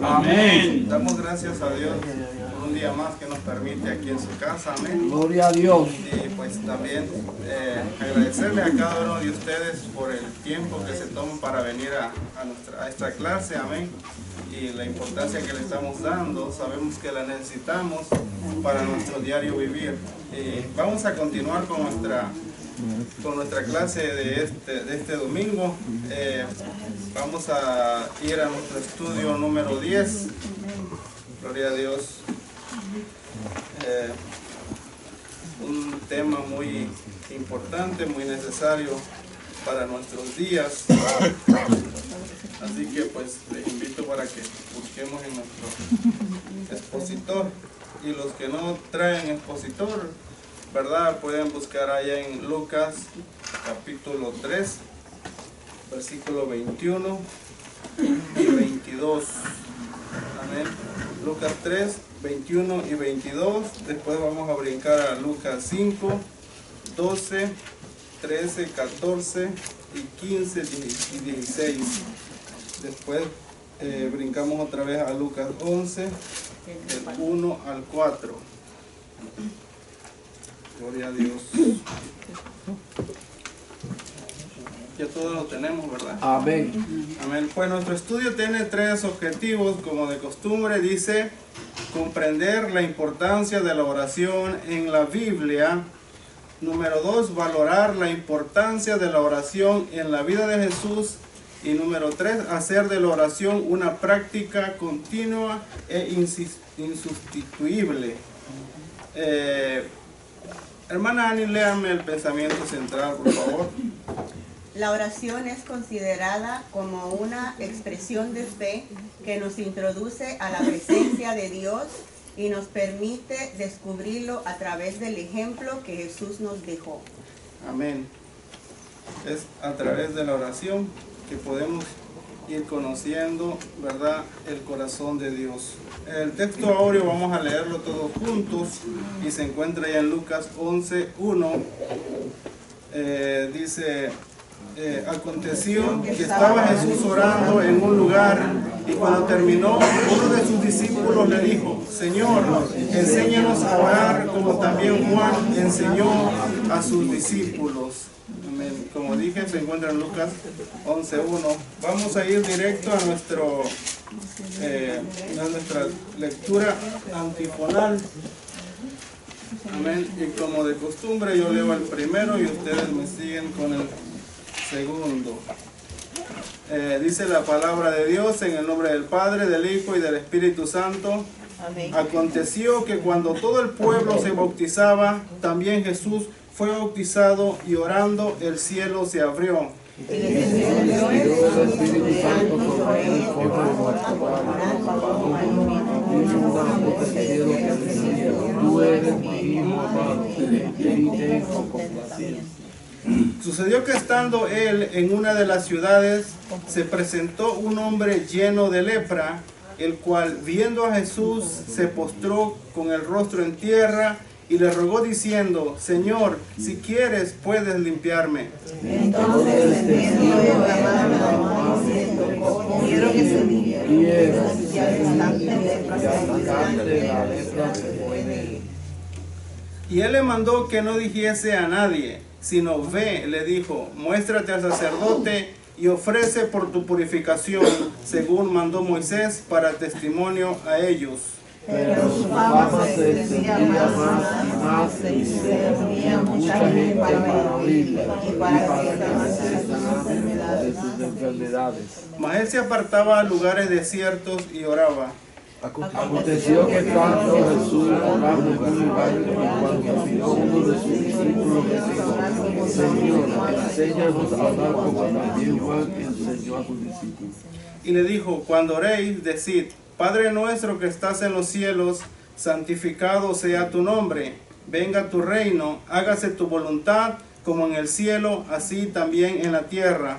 Amén. Damos gracias a Dios por un día más que nos permite aquí en su casa. Amén. Gloria a Dios. Y pues también agradecerle a cada uno de ustedes por el tiempo que se toman para venir a esta clase. Amén. Y la importancia que le estamos dando, sabemos que la necesitamos para nuestro diario vivir. Vamos a continuar con nuestra clase de este domingo. Vamos a ir a nuestro estudio número 10. Gloria a Dios. Un tema muy importante, muy necesario para nuestros días. Así que pues les invito para que busquemos en nuestro expositor. Y los que no traen expositor, ¿verdad? Pueden buscar allá en Lucas capítulo 3, versículo 21 y 22. Amén. Lucas 3, 21 y 22. Después vamos a brincar a Lucas 5, 12, 13, 14 y 15 y 16. Después brincamos otra vez a Lucas 11, del 1 al 4. Gloria a Dios. Ya todos lo tenemos, ¿verdad? Amén. Amén. Pues nuestro estudio tiene 3 objetivos, como de costumbre. Dice, comprender la importancia de la oración en la Biblia. Número 2, valorar la importancia de la oración en la vida de Jesús. Y número 3, hacer de la oración una práctica continua e insustituible. Hermana Ani, léame el pensamiento central, por favor. La oración es considerada como una expresión de fe que nos introduce a la presencia de Dios y nos permite descubrirlo a través del ejemplo que Jesús nos dejó. Amén. Es a través de la oración que podemos ir conociendo, ¿verdad?, el corazón de Dios. El texto áureo vamos a leerlo todos juntos y se encuentra ya en Lucas 11:1. Dice, aconteció que estaba Jesús orando en un lugar y cuando terminó, uno de sus discípulos le dijo, Señor, enséñanos a orar como también Juan enseñó a sus discípulos. Amén. Como dije, se encuentra en Lucas 11:1. Vamos a ir directo a nuestra lectura antifonal. Amén. Y como de costumbre, yo leo el primero y ustedes me siguen con el segundo. Dice la palabra de Dios en el nombre del Padre, del Hijo y del Espíritu Santo. Amén. Aconteció que cuando todo el pueblo se bautizaba, también Jesús fue bautizado y orando el cielo se abrió. Sucedió que estando él en una de las ciudades, se presentó un hombre lleno de lepra, el cual viendo a Jesús se postró con el rostro en tierra y le rogó diciendo, Señor, si quieres puedes limpiarme. Entonces entendió la mano quiero que se limpie. Y él le mandó que no dijese a nadie, sino ve, le dijo, muéstrate al sacerdote y ofrece por tu purificación, según mandó Moisés, para testimonio a ellos. Pero su fama se extendía más y se reunía mucha gente para oírle y para que de sus enfermedades. Mas él se apartaba a lugares desiertos y oraba. Aconteció que estando Jesús orando en un lugar, cuando vio uno de sus discípulos le dijo, Señor, enséñanos a hablar como también Juan enseñó a sus discípulos. Y le dijo, cuando oréis, decid, Padre nuestro que estás en los cielos, santificado sea tu nombre, venga tu reino, hágase tu voluntad, como en el cielo, así también en la tierra.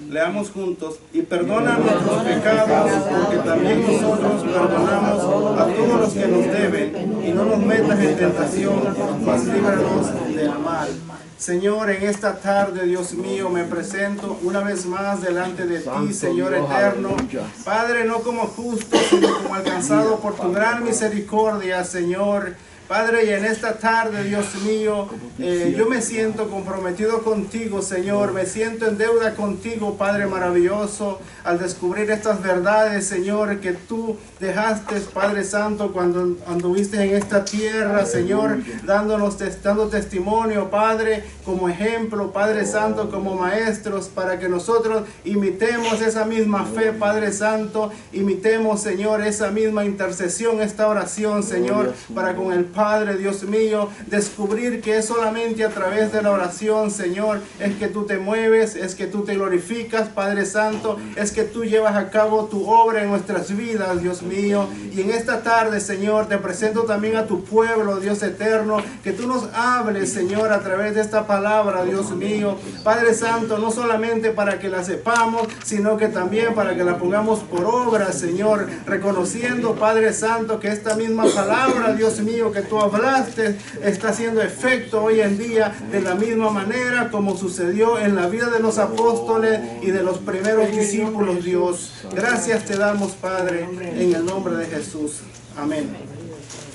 Leamos juntos, y perdona nuestros pecados, porque también nosotros perdonamos a todos los que nos deben, y no nos metas en tentación, mas líbranos del mal. Señor, en esta tarde, Dios mío, me presento una vez más delante de Santo ti, Señor Dios, eterno. aleluya. Padre, no como justo, sino como alcanzado por tu gran misericordia, Señor. Padre, y en esta tarde, Dios mío, yo me siento comprometido contigo, Señor. Me siento en deuda contigo, Padre maravilloso, al descubrir estas verdades, Señor, que tú dejaste, Padre Santo, cuando anduviste en esta tierra, Señor, dando testimonio, Padre, como ejemplo, Padre Santo, como maestros, para que nosotros imitemos esa misma fe, Padre Santo, imitemos, Señor, esa misma intercesión, esta oración, Señor, para con el Padre, Dios mío, descubrir que es solamente a través de la oración, Señor, es que tú te mueves, es que tú te glorificas, Padre Santo, es que tú llevas a cabo tu obra en nuestras vidas, Dios mío. Y en esta tarde, Señor, te presento también a tu pueblo, Dios eterno, que tú nos hables, Señor, a través de esta palabra, Dios mío. Padre Santo, no solamente para que la sepamos, sino que también para que la pongamos por obra, Señor, reconociendo, Padre Santo, que esta misma palabra, Dios mío, que tú hablaste, está haciendo efecto hoy en día de la misma manera como sucedió en la vida de los apóstoles y de los primeros discípulos, Dios. Gracias te damos, Padre, en el nombre de Jesús. Amén.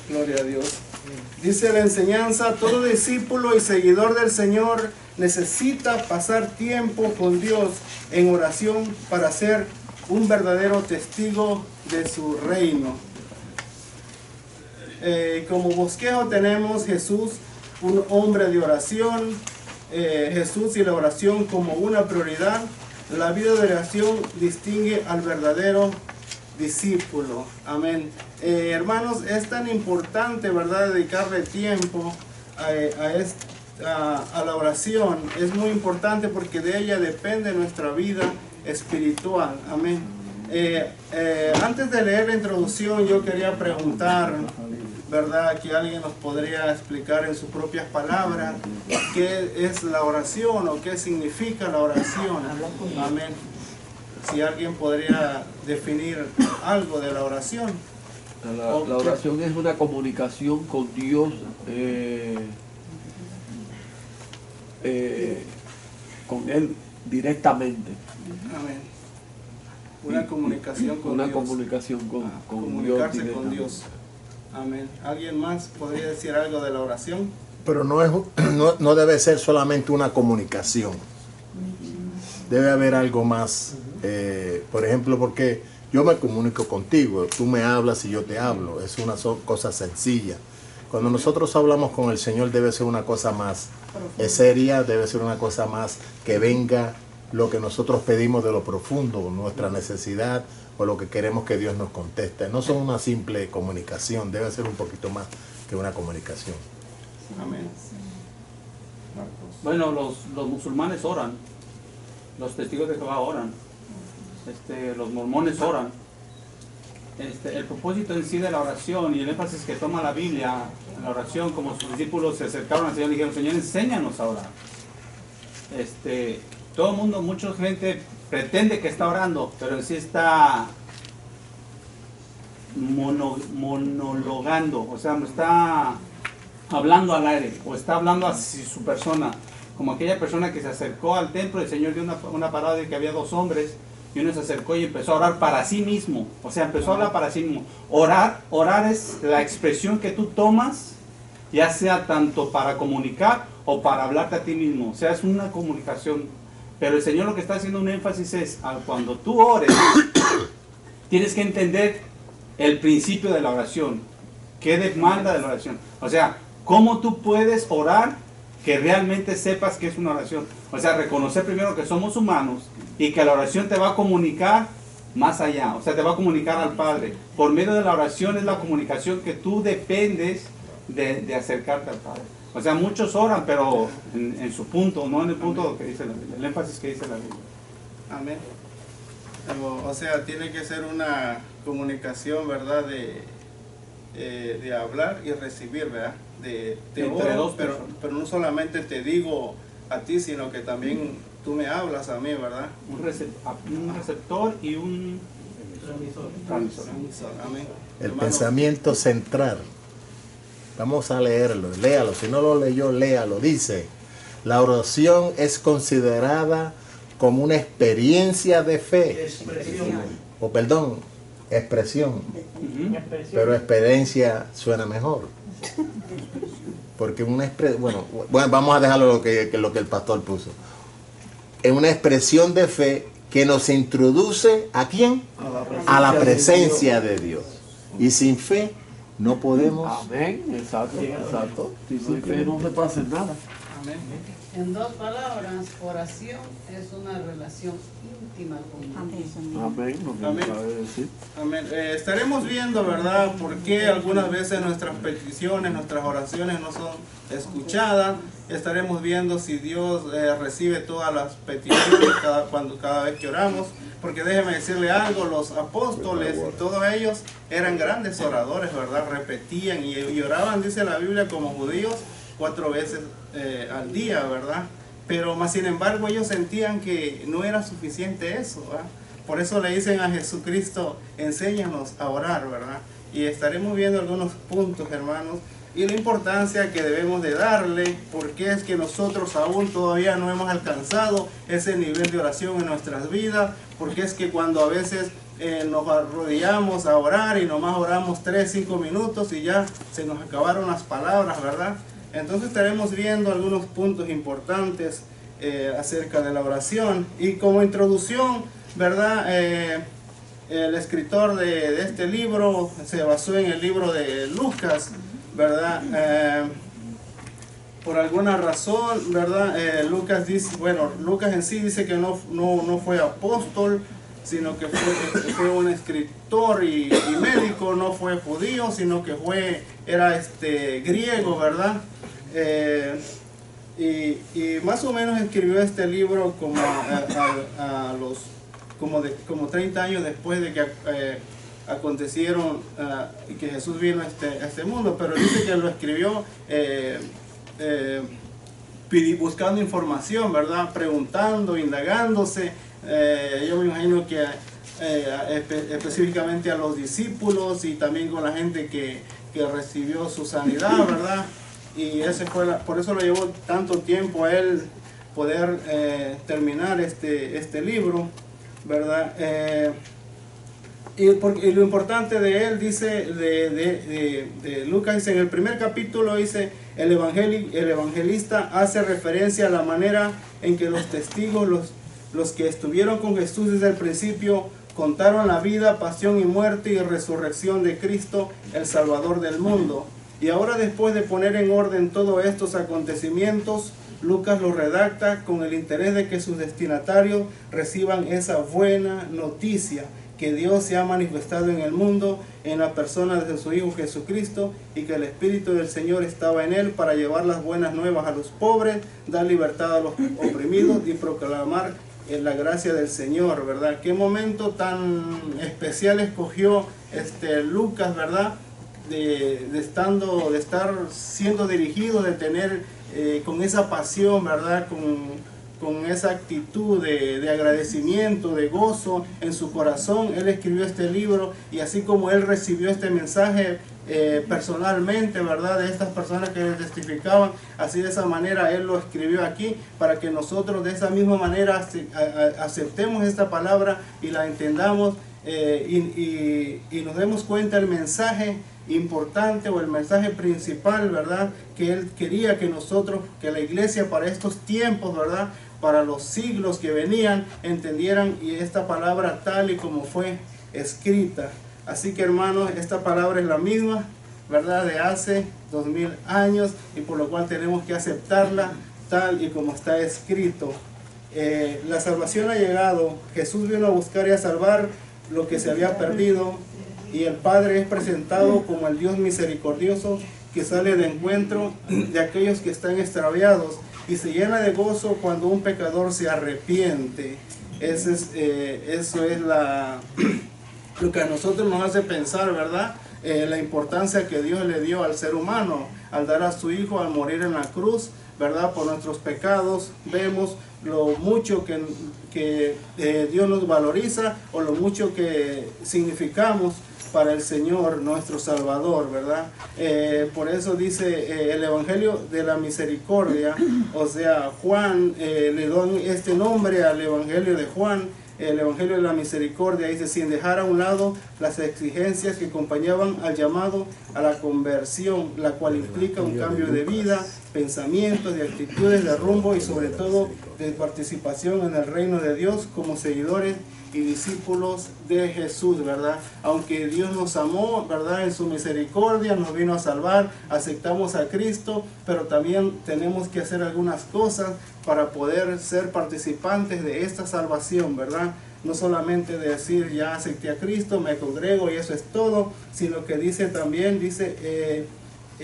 Gloria a Dios. Dice la enseñanza: todo discípulo y seguidor del Señor necesita pasar tiempo con Dios en oración para ser un verdadero testigo de su reino. Como bosquejo tenemos Jesús, un hombre de oración, Jesús y la oración como una prioridad. La vida de oración distingue al verdadero discípulo. Amén. Hermanos, es tan importante, ¿verdad?, dedicarle tiempo a la oración. Es muy importante porque de ella depende nuestra vida espiritual. Amén. Antes de leer la introducción, yo quería preguntar, ¿verdad?, que alguien nos podría explicar en sus propias palabras qué es la oración o qué significa la oración. Amén. Si alguien podría definir algo de la oración. La oración es una comunicación con Dios, con Él directamente. Amén. Una comunicación con una Dios. Comunicación con comunicarse Dios con Dios. Amén. ¿Alguien más podría decir algo de la oración? Pero no debe ser solamente una comunicación. Debe haber algo más. Por ejemplo, porque yo me comunico contigo, tú me hablas y yo te hablo. Es una cosa sencilla. Cuando nosotros hablamos con el Señor debe ser una cosa más seria, debe ser una cosa más que venga lo que nosotros pedimos de lo profundo, nuestra necesidad o lo que queremos que Dios nos conteste. No son una simple comunicación, debe ser un poquito más que una comunicación. Amén. Bueno, los musulmanes oran, los testigos de Jehová oran, los mormones oran. El propósito en sí de la oración y el énfasis que toma la Biblia en la oración, como sus discípulos se acercaron al Señor y dijeron: Señor, enséñanos a orar. Todo el mundo, mucha gente pretende que está orando, pero en sí está monologando, o sea, está hablando al aire, o está hablando hacia su persona, como aquella persona que se acercó al templo. El Señor dio una palabra de que había dos hombres, y uno se acercó y empezó a orar para sí mismo, o sea, empezó a hablar para sí mismo. Orar es la expresión que tú tomas, ya sea tanto para comunicar o para hablarte a ti mismo, o sea, es una comunicación. Pero el Señor lo que está haciendo un énfasis es, cuando tú ores, tienes que entender el principio de la oración, qué demanda de la oración, o sea, cómo tú puedes orar que realmente sepas que es una oración. O sea, reconocer primero que somos humanos y que la oración te va a comunicar más allá, o sea, te va a comunicar al Padre. Por medio de la oración es la comunicación que tú dependes de acercarte al Padre. O sea, muchos oran, pero en su punto, no en el punto que dice la Biblia, el énfasis que dice la Biblia. Amén. O sea, tiene que ser una comunicación, ¿verdad?, de hablar y recibir, ¿verdad? Entre dos pero no solamente te digo a ti, sino que también tú me hablas a mí, ¿verdad? Un receptor y un transmisor. Amén. El Hermano, pensamiento central. Vamos a leerlo, léalo. Si no lo leyó, léalo. Dice: La oración es considerada como una experiencia de fe. O perdón, expresión. Pero experiencia suena mejor. Porque bueno, vamos a dejarlo lo que el pastor puso. Es una expresión de fe que nos introduce ¿a quién? A la presencia de Dios. Y sin fe no podemos. Amén, exacto, exacto. Y sin fe no se pasa nada. Amén. En dos palabras, oración es una relación íntima con Dios. Amén, lo que Amén. sabe decir. Amén. Estaremos viendo, ¿verdad?, por qué algunas veces nuestras peticiones, nuestras oraciones no son escuchadas. Estaremos viendo si Dios recibe todas las peticiones cada vez que oramos. Porque déjeme decirle algo, los apóstoles y todos ellos eran grandes oradores, ¿verdad? Repetían y oraban, dice la Biblia, como judíos 4 veces al día, ¿verdad? Pero más sin embargo ellos sentían que no era suficiente eso, ¿verdad? Por eso le dicen a Jesucristo, enséñanos a orar, ¿verdad? Y estaremos viendo algunos puntos, hermanos, y la importancia que debemos de darle, porque es que nosotros aún todavía no hemos alcanzado ese nivel de oración en nuestras vidas, porque es que cuando a veces nos arrodillamos a orar y nomás oramos 3-5 minutos y ya se nos acabaron las palabras, ¿verdad? Entonces estaremos viendo algunos puntos importantes acerca de la oración. Y como introducción, ¿verdad? El escritor de este libro se basó en el libro de Lucas, ¿verdad? Por alguna razón, ¿verdad? Lucas dice, bueno, Lucas en sí dice que no fue apóstol, sino que fue un escritor y médico, no fue judío, sino que era griego, ¿verdad? Y más o menos escribió este libro como como 30 años después de que acontecieron que Jesús vino a este mundo, pero dice que lo escribió buscando información, ¿verdad? Preguntando, indagándose. Yo me imagino que específicamente a los discípulos y también con la gente que recibió su sanidad, ¿verdad? Y por eso le llevó tanto tiempo a él poder terminar este libro, ¿verdad? Y lo importante de él, dice, de Lucas, dice, en el primer capítulo, dice, el evangelista hace referencia a la manera en que los testigos, los que estuvieron con Jesús desde el principio, contaron la vida, pasión y muerte y resurrección de Cristo, el Salvador del mundo. Y ahora, después de poner en orden todos estos acontecimientos, Lucas los redacta con el interés de que sus destinatarios reciban esa buena noticia, que Dios se ha manifestado en el mundo en la persona de su Hijo Jesucristo, y que el Espíritu del Señor estaba en él para llevar las buenas nuevas a los pobres, dar libertad a los oprimidos y proclamar la gracia del Señor, ¿verdad? Qué momento tan especial escogió Lucas, ¿verdad? De estar siendo dirigido, de tener con esa pasión, ¿verdad? Con esa actitud de agradecimiento, de gozo en su corazón. Él escribió este libro, y así como él recibió este mensaje personalmente, ¿verdad? De estas personas que le testificaban, así de esa manera él lo escribió aquí, para que nosotros de esa misma manera aceptemos esta palabra y la entendamos, y nos demos cuenta el mensaje importante o el mensaje principal, ¿verdad? Que él quería que nosotros, que la iglesia para estos tiempos, ¿verdad? Para los siglos que venían, entendieran y esta palabra tal y como fue escrita. Así que, hermanos, esta palabra es la misma, ¿verdad? De hace 2000 años, y por lo cual tenemos que aceptarla tal y como está escrito. La salvación ha llegado. Jesús vino a buscar y a salvar lo que se había perdido, y el Padre es presentado como el Dios misericordioso que sale de encuentro de aquellos que están extraviados y se llena de gozo cuando un pecador se arrepiente. Eso es lo que a nosotros nos hace pensar, ¿verdad? La importancia que Dios le dio al ser humano al dar a su Hijo, al morir en la cruz, ¿verdad? Por nuestros pecados. Vemos lo mucho que Dios nos valoriza, o lo mucho que significamos para el Señor, nuestro Salvador, ¿verdad? Por eso dice el Evangelio de la Misericordia, o sea, Juan, le dan este nombre al Evangelio de Juan, el Evangelio de la Misericordia, dice, sin dejar a un lado las exigencias que acompañaban al llamado a la conversión, la cual implica un cambio de vida, pensamientos, de actitudes, de rumbo y sobre todo de participación en el reino de Dios como seguidores y discípulos de Jesús, ¿verdad? Aunque Dios nos amó, ¿verdad? En su misericordia nos vino a salvar, aceptamos a Cristo, pero también tenemos que hacer algunas cosas para poder ser participantes de esta salvación, ¿verdad? No solamente decir, ya acepté a Cristo, me congrego y eso es todo, sino que dice también,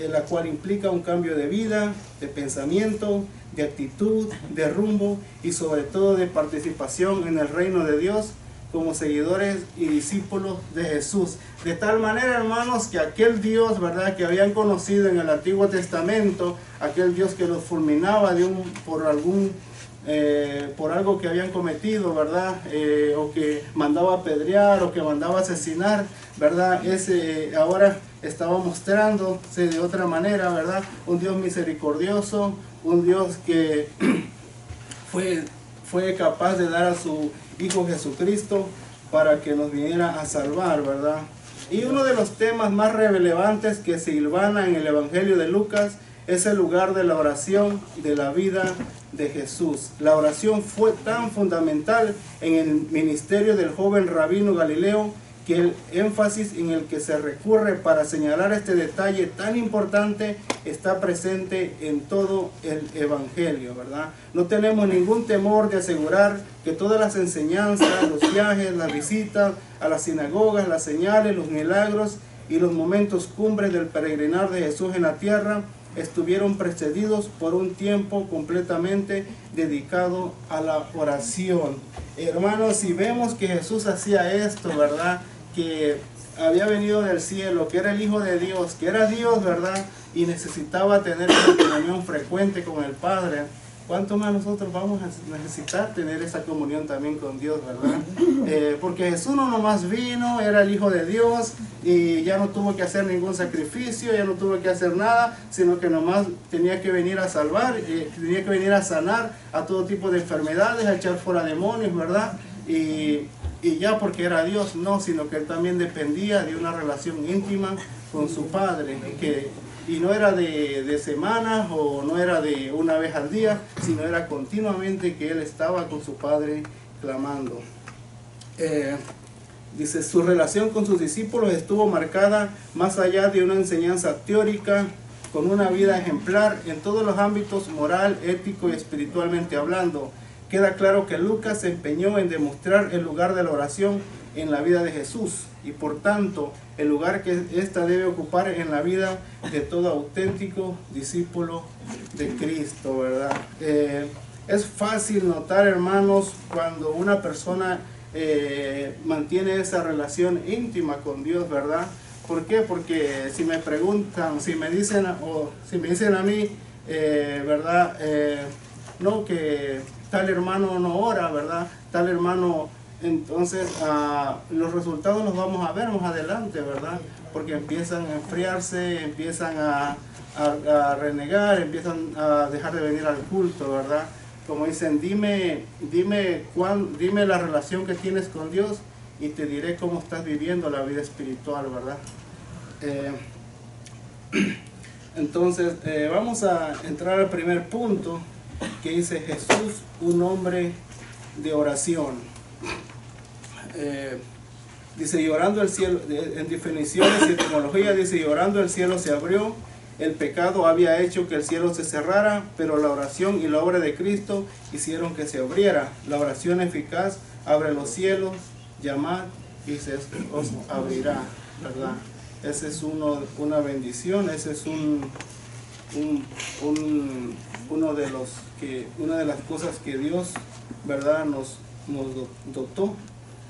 la cual implica un cambio de vida, de pensamiento, de actitud, de rumbo y sobre todo de participación en el reino de Dios como seguidores y discípulos de Jesús. De tal manera, hermanos, que aquel Dios, ¿verdad?, que habían conocido en el Antiguo Testamento, aquel Dios que los fulminaba por algo que habían cometido, ¿verdad? O que mandaba apedrear o que mandaba asesinar, ¿verdad? Ahora estaba mostrándose de otra manera, ¿verdad? Un Dios misericordioso, un Dios que fue capaz de dar a su Hijo Jesucristo para que nos viniera a salvar, ¿verdad? Y uno de los temas más relevantes que se hilvana en el Evangelio de Lucas es el lugar de la oración de la vida de Jesús. La oración fue tan fundamental en el ministerio del joven rabino Galileo que el énfasis en el que se recurre para señalar este detalle tan importante está presente en todo el Evangelio, ¿verdad? No tenemos ningún temor de asegurar que todas las enseñanzas, los viajes, las visitas a las sinagogas, las señales, los milagros y los momentos cumbres del peregrinar de Jesús en la tierra estuvieron precedidos por un tiempo completamente dedicado a la oración. Hermanos, si vemos que Jesús hacía esto, ¿verdad?, que había venido del cielo, que era el Hijo de Dios, que era Dios, ¿verdad?, y necesitaba tener una comunión frecuente con el Padre, ¿cuánto más nosotros vamos a necesitar tener esa comunión también con Dios, verdad? Porque Jesús no nomás vino, era el Hijo de Dios y ya no tuvo que hacer ningún sacrificio, ya no tuvo que hacer nada, sino que nomás tenía que venir a salvar, tenía que venir a sanar a todo tipo de enfermedades, a echar fuera demonios, ¿verdad? Y ya porque era Dios, no, sino que él también dependía de una relación íntima con su Padre, y no era de semanas o no era de una vez al día, sino era continuamente que él estaba con su Padre clamando. Dice, su relación con sus discípulos estuvo marcada más allá de una enseñanza teórica, con una vida ejemplar en todos los ámbitos moral, ético y espiritualmente hablando. Queda claro que Lucas se empeñó en demostrar el lugar de la oración en la vida de Jesús y por tanto el lugar que ésta debe ocupar en la vida de todo auténtico discípulo de Cristo, ¿verdad? Es fácil notar, hermanos, cuando una persona mantiene esa relación íntima con Dios, ¿verdad? ¿Por qué? Porque si me preguntan, si me dicen a mí, ¿verdad? No, que tal hermano no ora, ¿verdad? Tal hermano, entonces los resultados los vamos a ver más adelante, ¿verdad? Porque empiezan a enfriarse, empiezan a renegar, empiezan a dejar de venir al culto, ¿verdad? Como dicen, dime la relación que tienes con Dios y te diré cómo estás viviendo la vida espiritual, ¿verdad? Entonces, vamos a entrar al primer punto, que dice Jesús, un hombre de oración. Dice, llorando el cielo, en definiciones y etimología, dice, llorando el cielo se abrió, el pecado había hecho que el cielo se cerrara, pero la oración y la obra de Cristo hicieron que se abriera. La oración eficaz abre los cielos, llamad y se os abrirá, ¿verdad? Esa es una bendición, ese es una de las cosas que Dios, ¿verdad?, nos dotó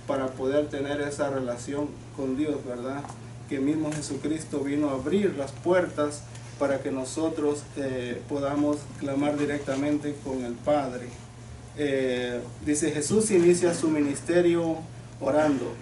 para poder tener esa relación con Dios, ¿verdad? Que mismo Jesucristo vino a abrir las puertas para que nosotros podamos clamar directamente con el Padre. Dice, Jesús inicia su ministerio orando.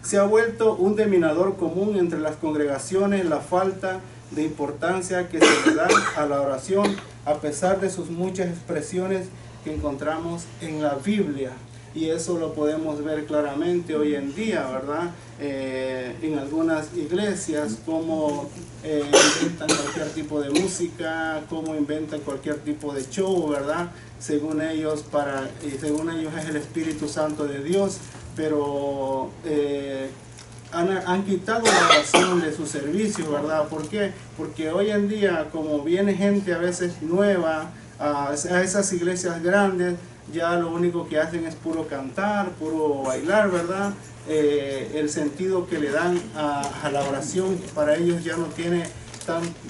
Se ha vuelto un denominador común entre las congregaciones la falta de importancia que se le da a la oración, a pesar de sus muchas expresiones que encontramos en la Biblia. Y eso lo podemos ver claramente hoy en día, ¿verdad? En algunas iglesias, cómo inventan cualquier tipo de música, cómo inventan cualquier tipo de show, ¿verdad? Según ellos es el Espíritu Santo de Dios, pero han quitado la oración de su servicio, ¿verdad? ¿Por qué? Porque hoy en día, como viene gente a veces nueva a esas iglesias grandes, ya lo único que hacen es puro cantar, puro bailar, ¿verdad? El sentido que le dan a la oración para ellos ya no tiene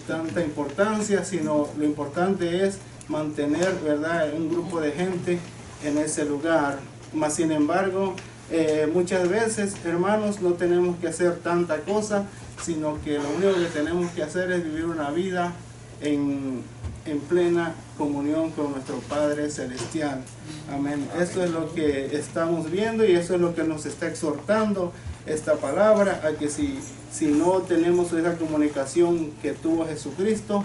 tanta importancia, sino lo importante es mantener, ¿verdad?, un grupo de gente en ese lugar. Mas sin embargo, muchas veces, hermanos, no tenemos que hacer tanta cosa, sino que lo único que tenemos que hacer es vivir una vida en plena comunión con nuestro Padre Celestial. Amén. Eso es lo que estamos viendo y eso es lo que nos está exhortando esta palabra, a que si no tenemos esa comunicación que tuvo Jesucristo,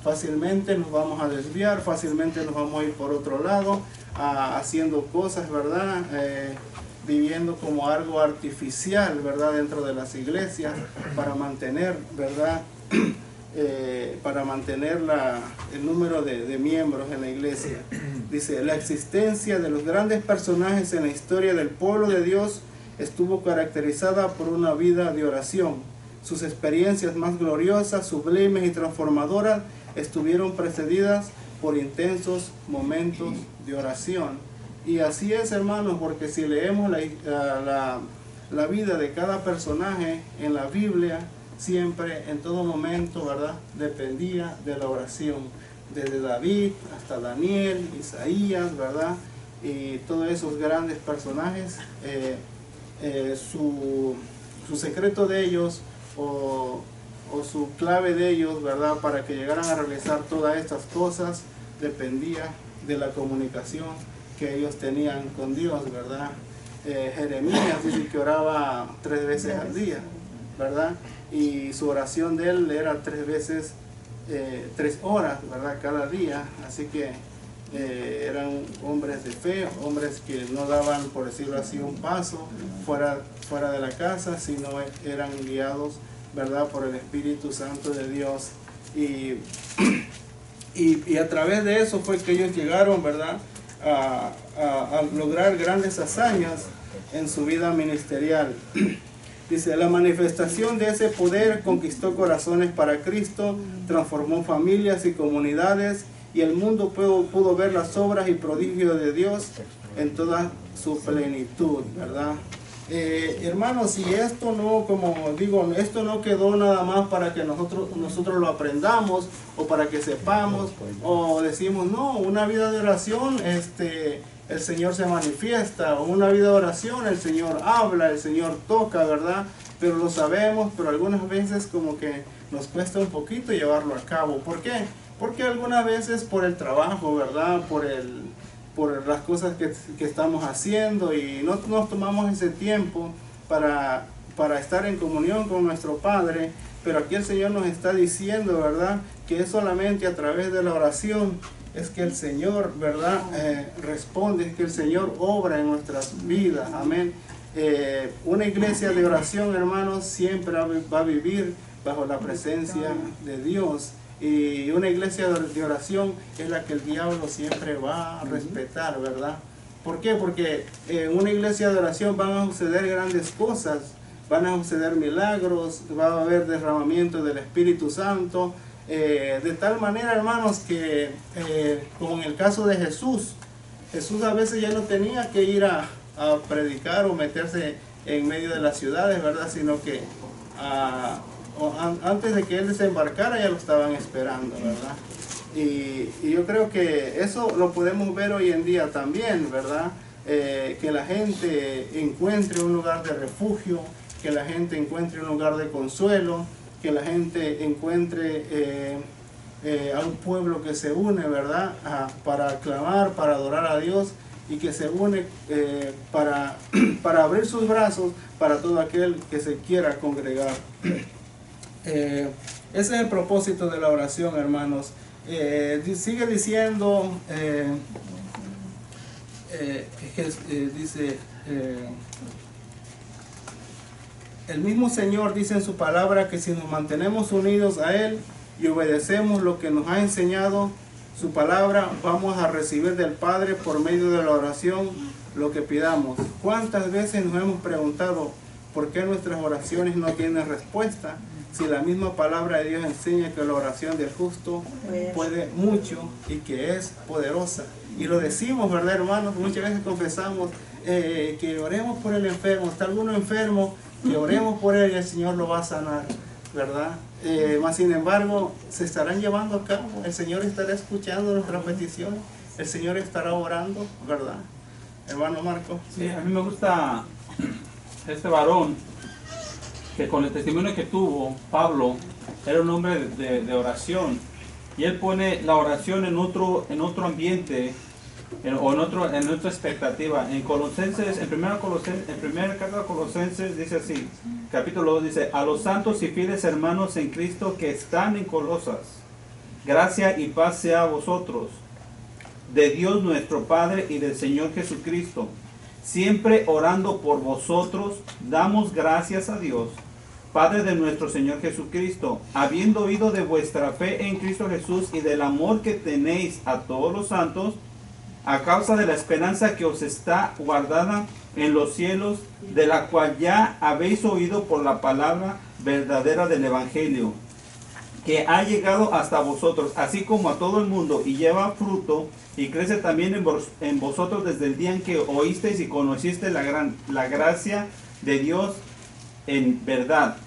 fácilmente nos vamos a desviar, fácilmente nos vamos a ir por otro lado, haciendo cosas, ¿verdad? Viviendo como algo artificial, ¿verdad? Dentro de las iglesias para mantener, ¿verdad? Para mantener el número de miembros en la iglesia. Dice, la existencia de los grandes personajes en la historia del pueblo de Dios estuvo caracterizada por una vida de oración. Sus experiencias más gloriosas, sublimes y transformadoras estuvieron precedidas por intensos momentos de oración. Y así es, hermanos, porque si leemos la vida de cada personaje en la Biblia, siempre, en todo momento, ¿verdad?, dependía de la oración. Desde David hasta Daniel, Isaías, ¿verdad? Y todos esos grandes personajes, su secreto de ellos o su clave de ellos, ¿verdad?, para que llegaran a realizar todas estas cosas, dependía de la comunicación que ellos tenían con Dios, ¿verdad? Jeremías dice que oraba 3 veces al día, ¿verdad? Y su oración de él era 3 horas, ¿verdad?, cada día. Así que eran hombres de fe, hombres que no daban, por decirlo así, un paso fuera de la casa, sino eran guiados, ¿verdad?, por el Espíritu Santo de Dios. Y a través de eso fue que ellos llegaron, ¿verdad?, a lograr grandes hazañas en su vida ministerial. Dice, la manifestación de ese poder conquistó corazones para Cristo, transformó familias y comunidades, y el mundo pudo ver las obras y prodigios de Dios en toda su plenitud, ¿verdad? Hermanos, y esto no, como digo, esto no quedó nada más para que nosotros lo aprendamos o para que sepamos o decimos, no, una vida de oración, el Señor se manifiesta, o una vida de oración, el Señor habla, el Señor toca, ¿verdad? Pero lo sabemos, pero algunas veces como que nos cuesta un poquito llevarlo a cabo. ¿Por qué? Porque algunas veces por el trabajo, ¿verdad? Por las cosas que estamos haciendo y no nos tomamos ese tiempo para estar en comunión con nuestro Padre. Pero aquí el Señor nos está diciendo, ¿verdad?, que es solamente a través de la oración es que el Señor, ¿verdad?, responde, es que el Señor obra en nuestras vidas. Amén. Una iglesia de oración, hermanos, siempre va a vivir bajo la presencia de Dios. Y una iglesia de oración es la que el diablo siempre va a respetar, ¿verdad? ¿Por qué? Porque en una iglesia de oración van a suceder grandes cosas, van a suceder milagros, va a haber derramamiento del Espíritu Santo, de tal manera, hermanos, que como en el caso de Jesús a veces ya no tenía que ir a predicar o meterse en medio de las ciudades, ¿verdad? Sino que antes de que él desembarcara ya lo estaban esperando, ¿verdad? Y yo creo que eso lo podemos ver hoy en día también, ¿verdad? Que la gente encuentre un lugar de refugio, que la gente encuentre un lugar de consuelo, que la gente encuentre a un pueblo que se une, ¿verdad?, para clamar, para adorar a Dios y que se une para abrir sus brazos para todo aquel que se quiera congregar. Ese es el propósito de la oración, hermanos. Sigue diciendo, dice, el mismo Señor dice en su palabra que si nos mantenemos unidos a Él y obedecemos lo que nos ha enseñado su palabra, vamos a recibir del Padre por medio de la oración lo que pidamos. ¿Cuántas veces nos hemos preguntado por qué nuestras oraciones no tienen respuesta? Si la misma palabra de Dios enseña que la oración del justo puede mucho y que es poderosa. Y lo decimos, ¿verdad, hermanos? Muchas veces confesamos que oremos por el enfermo. Está alguno enfermo, que oremos por él y el Señor lo va a sanar, ¿verdad? Más sin embargo, se estarán llevando a cabo. El Señor estará escuchando nuestras peticiones. El Señor estará orando, ¿verdad? Hermano Marco. Sí, a mí me gusta este varón, que con el testimonio que tuvo, Pablo, era un hombre de oración, y él pone la oración en otro ambiente, o en otra expectativa. En Colosenses, en primera carta de Colosenses dice así, capítulo 2 dice: a los santos y fieles hermanos en Cristo que están en Colosas, gracia y paz sea a vosotros, de Dios nuestro Padre y del Señor Jesucristo. Siempre orando por vosotros, damos gracias a Dios, Padre de nuestro Señor Jesucristo, habiendo oído de vuestra fe en Cristo Jesús y del amor que tenéis a todos los santos, a causa de la esperanza que os está guardada en los cielos, de la cual ya habéis oído por la palabra verdadera del Evangelio, que ha llegado hasta vosotros, así como a todo el mundo, y lleva fruto, y crece también en vosotros desde el día en que oísteis y conocisteis la gracia de Dios en verdad.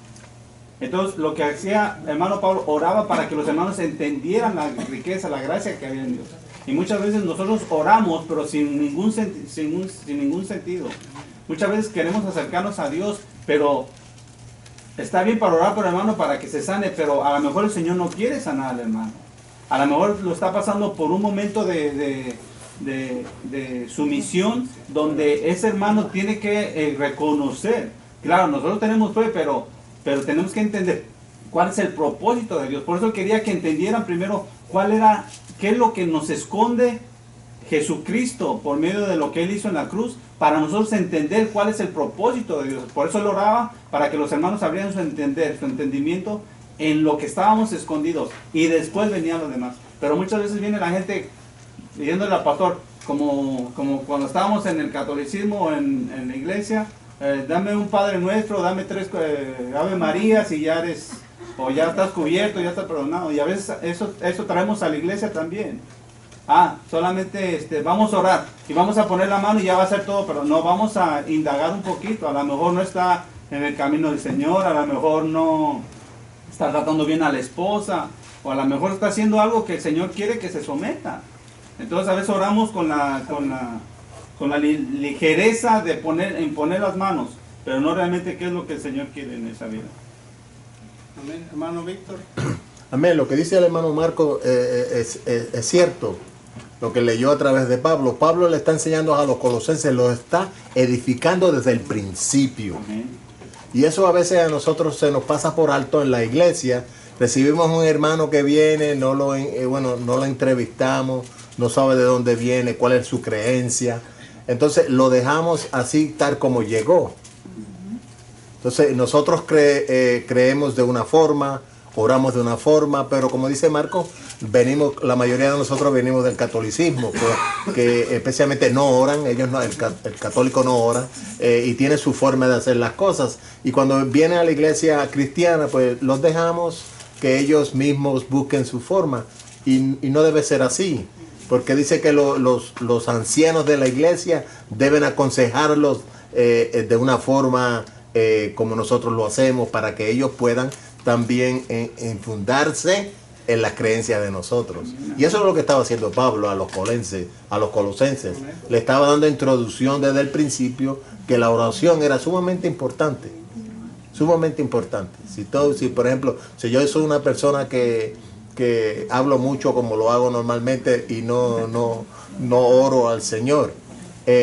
Entonces, lo que hacía hermano Pablo, oraba para que los hermanos entendieran la riqueza, la gracia que había en Dios. Y muchas veces nosotros oramos, pero sin ningún sentido. Muchas veces queremos acercarnos a Dios, pero está bien para orar por el hermano para que se sane, pero a lo mejor el Señor no quiere sanar al hermano. A lo mejor lo está pasando por un momento de sumisión, donde ese hermano tiene que reconocer. Claro, nosotros tenemos fe, pero tenemos que entender cuál es el propósito de Dios. Por eso quería que entendieran primero qué es lo que nos esconde Jesucristo por medio de lo que Él hizo en la cruz, para nosotros entender cuál es el propósito de Dios. Por eso Él oraba, para que los hermanos abrieran su entendimiento en lo que estábamos escondidos, y después venía lo demás. Pero muchas veces viene la gente pidiéndole al pastor, como cuando estábamos en el catolicismo o en la iglesia, dame un Padre Nuestro, dame 3 Ave Marías y ya eres, o ya estás cubierto, ya estás perdonado. Y a veces eso traemos a la iglesia también. Solamente vamos a orar y vamos a poner la mano y ya va a ser todo, pero no, vamos a indagar un poquito. A lo mejor no está en el camino del Señor, a lo mejor no está tratando bien a la esposa, o a lo mejor está haciendo algo que el Señor quiere que se someta. Entonces a veces oramos con la ligereza de imponer las manos, pero no realmente qué es lo que el Señor quiere en esa vida. Amén. Hermano Víctor. Amén. Lo que dice el hermano Marco es cierto. Lo que leyó a través de Pablo. Pablo le está enseñando a los colosenses, lo está edificando desde el principio. Amén. Y eso a veces a nosotros se nos pasa por alto en la iglesia. Recibimos un hermano que viene, no lo entrevistamos, no sabe de dónde viene, cuál es su creencia. Entonces lo dejamos así tal como llegó. Entonces nosotros creemos de una forma, oramos de una forma, pero como dice Marco, la mayoría de nosotros venimos del catolicismo, que especialmente no oran, el católico no ora, y tiene su forma de hacer las cosas. Y cuando viene a la iglesia cristiana, pues los dejamos que ellos mismos busquen su forma, y no debe ser así. Porque dice que los ancianos de la iglesia deben aconsejarlos de una forma como nosotros lo hacemos, para que ellos puedan también infundarse en las creencias de nosotros. Y eso es lo que estaba haciendo Pablo a los colosenses. Le estaba dando introducción desde el principio, que la oración era sumamente importante. Sumamente importante. Si por ejemplo, si yo soy una persona que hablo mucho como lo hago normalmente y no oro al Señor,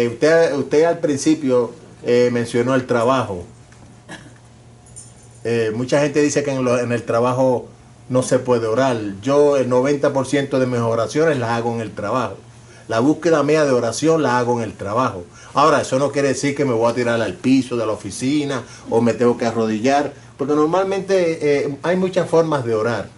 Usted al principio mencionó el trabajo. Mucha gente dice que en el trabajo no se puede orar. Yo el 90% de mis oraciones las hago en el trabajo. La búsqueda mía de oración la hago en el trabajo. Ahora, eso no quiere decir que me voy a tirar al piso de la oficina o me tengo que arrodillar, porque normalmente hay muchas formas de orar.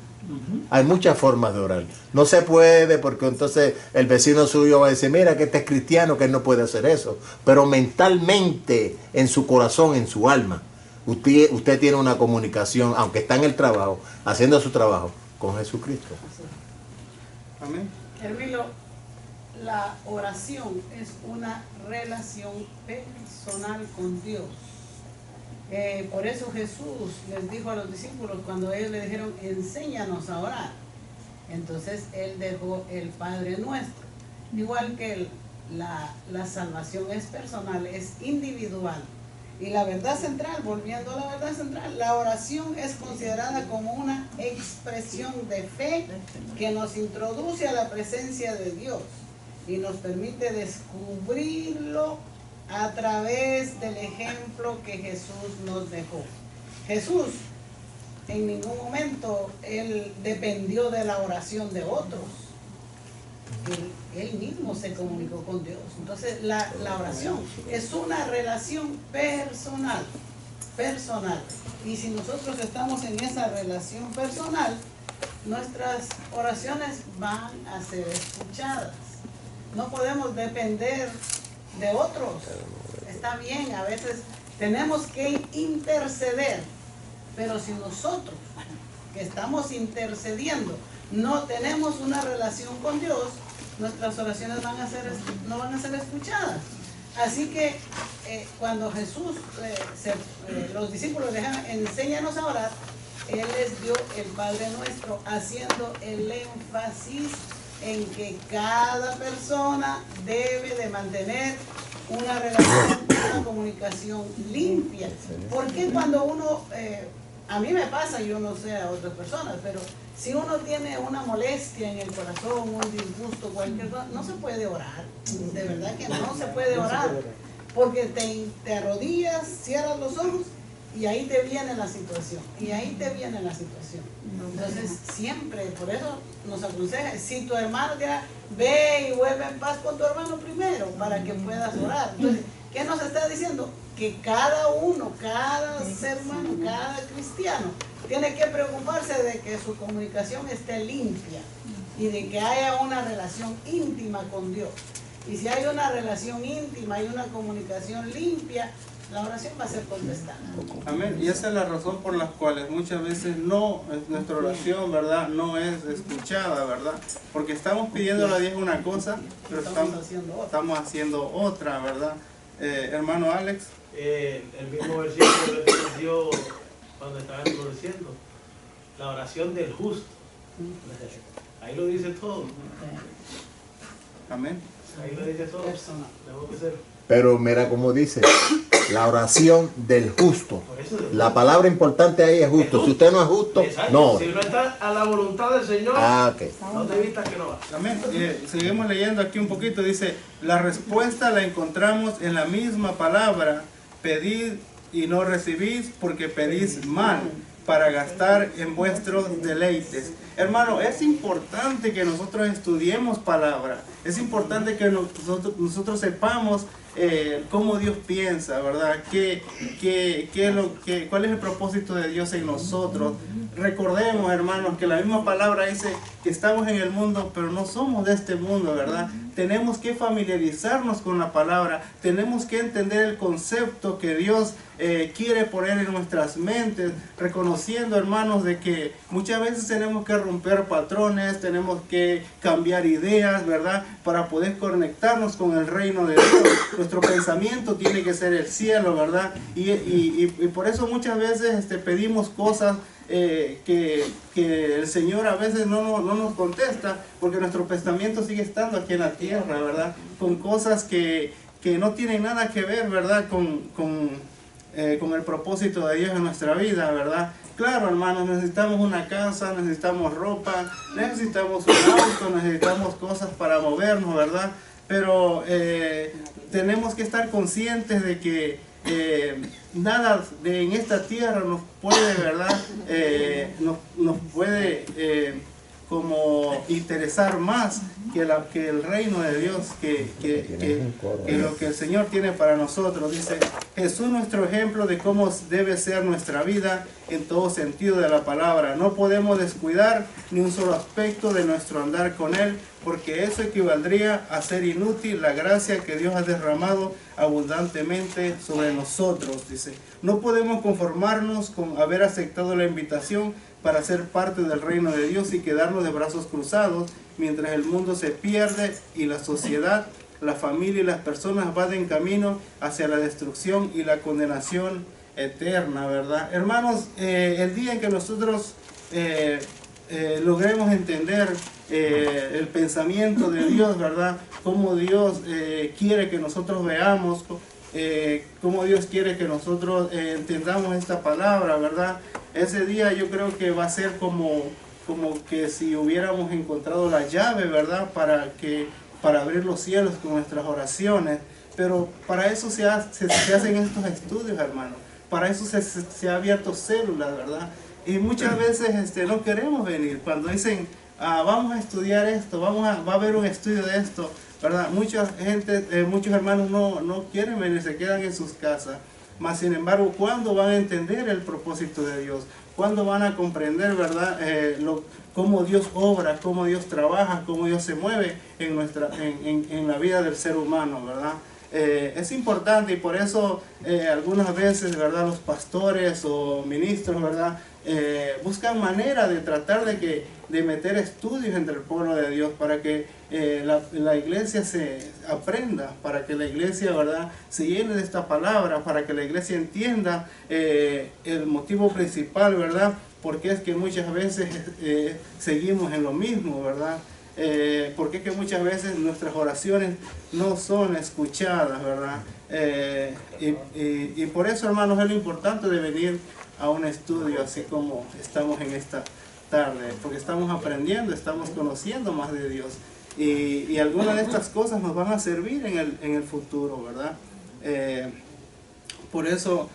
Hay muchas formas de orar. No se puede porque entonces el vecino suyo va a decir, mira que este es cristiano, que él no puede hacer eso. Pero mentalmente, en su corazón, en su alma, usted tiene una comunicación, aunque está en el trabajo, haciendo su trabajo, con Jesucristo. Amén. Hermilo, la oración es una relación personal con Dios. Por eso Jesús les dijo a los discípulos cuando ellos le dijeron, enséñanos a orar. Entonces Él dejó el Padre Nuestro. Igual que la salvación es personal, es individual. Y la verdad central, volviendo a la verdad central, la oración es considerada como una expresión de fe que nos introduce a la presencia de Dios y nos permite descubrirlo a través del ejemplo que Jesús nos dejó. Jesús en ningún momento Él dependió de la oración de otros. Él mismo se comunicó con Dios. Entonces la oración es una relación personal. Y si nosotros estamos en esa relación personal, nuestras oraciones van a ser escuchadas. No podemos depender de otros. Está bien, a veces tenemos que interceder, pero si nosotros que estamos intercediendo no tenemos una relación con Dios, nuestras oraciones no van a ser escuchadas. Así que cuando Jesús, los discípulos le dijeron, enséñanos a orar, Él les dio el Padre Nuestro, haciendo el énfasis en que cada persona debe de mantener una relación, una comunicación limpia. Porque cuando uno, a mí me pasa, yo no sé a otras personas, pero si uno tiene una molestia en el corazón, un disgusto, cualquier cosa, no se puede orar. De verdad que no se puede orar. Porque te arrodillas, cierras los ojos y ahí te viene la situación. Entonces siempre, por eso nos aconseja, si tu hermano te da, ve y vuelve en paz con tu hermano primero para que puedas orar. Entonces, ¿qué nos está diciendo? Que cada uno, cada ser humano, cada cristiano tiene que preocuparse de que su comunicación esté limpia y de que haya una relación íntima con Dios. Y si hay una relación íntima y una comunicación limpia, la oración va a ser contestada. Amén. Y esa es la razón por la cual muchas veces nuestra oración, ¿verdad?, no es escuchada, ¿verdad? Porque estamos pidiéndole a Dios una cosa, pero estamos haciendo otra, ¿verdad? Hermano Alex. El mismo versículo que Jesús dio cuando estaba introduciendo, la oración del justo. Ahí lo dice todo. Amén. Ahí lo dice todo. Tengo que ser. Pero mira cómo dice, la oración del justo. La palabra importante ahí es justo. Si usted no es justo, no. Si no está a la voluntad del Señor, no te evitas que no va. Amén. Seguimos leyendo aquí un poquito. Dice, la respuesta la encontramos en la misma palabra. Pedid y no recibís porque pedís mal para gastar en vuestros deleites. Hermano, es importante que nosotros estudiemos palabra. Es importante que nosotros sepamos cómo Dios piensa, ¿verdad? ¿Cuál es el propósito de Dios en nosotros? Recordemos, hermanos, que la misma palabra dice que estamos en el mundo, pero no somos de este mundo, ¿verdad? Tenemos que familiarizarnos con la palabra, tenemos que entender el concepto que Dios quiere poner en nuestras mentes, reconociendo, hermanos, de que muchas veces tenemos que romper patrones, tenemos que cambiar ideas, ¿verdad? Para poder conectarnos con el reino de Dios. Nuestro pensamiento tiene que ser el cielo, ¿verdad? Y por eso muchas veces pedimos cosas que el Señor a veces no nos contesta, porque nuestro pensamiento sigue estando aquí en la tierra, ¿verdad? Con cosas que no tienen nada que ver, ¿verdad? Con el propósito de Dios en nuestra vida, ¿verdad? Claro, hermanos, necesitamos una casa, necesitamos ropa, necesitamos un auto, necesitamos cosas para movernos, ¿verdad? pero tenemos que estar conscientes de que nada en esta tierra nos puede, ¿verdad? Nos puede como interesar más que el reino de Dios, que lo que el Señor tiene para nosotros. Dice Jesús, nuestro ejemplo de cómo debe ser nuestra vida en todo sentido de la palabra. No podemos descuidar ni un solo aspecto de nuestro andar con Él, porque eso equivaldría a ser inútil la gracia que Dios ha derramado abundantemente sobre nosotros. Dice, no podemos conformarnos con haber aceptado la invitación para ser parte del reino de Dios y quedarnos de brazos cruzados mientras el mundo se pierde y la sociedad, la familia y las personas van en camino hacia la destrucción y la condenación eterna, ¿verdad? Hermanos, el día en que nosotros logremos entender el pensamiento de Dios, ¿verdad? Cómo Dios quiere que nosotros veamos, cómo Dios quiere que nosotros entendamos esta palabra, ¿verdad? Ese día yo creo que va a ser como que si hubiéramos encontrado la llave, ¿verdad? Para abrir los cielos con nuestras oraciones. Pero para eso se hacen estos estudios, hermano. Para eso se ha abierto células, ¿verdad? Y muchas veces no queremos venir. Cuando dicen, vamos a estudiar esto, va a haber un estudio de esto, ¿verdad? Muchos hermanos no quieren venir, se quedan en sus casas. Mas sin embargo, ¿cuándo van a entender el propósito de Dios? ¿Cuándo van a comprender, verdad, cómo Dios obra, cómo Dios trabaja, cómo Dios se mueve en la vida del ser humano, verdad? Es importante, y por eso algunas veces, verdad, los pastores o ministros, verdad, buscan manera de tratar de meter estudios entre el pueblo de Dios para que la iglesia se aprenda, para que la iglesia, verdad, se llene de esta palabra, para que la iglesia entienda el motivo principal, verdad, porque es que muchas veces seguimos en lo mismo, verdad. Porque es que muchas veces nuestras oraciones no son escuchadas, ¿verdad? Y por eso, hermanos, es lo importante de venir a un estudio así como estamos en esta tarde, porque estamos aprendiendo, estamos conociendo más de Dios, y algunas de estas cosas nos van a servir en el futuro, ¿verdad? Por eso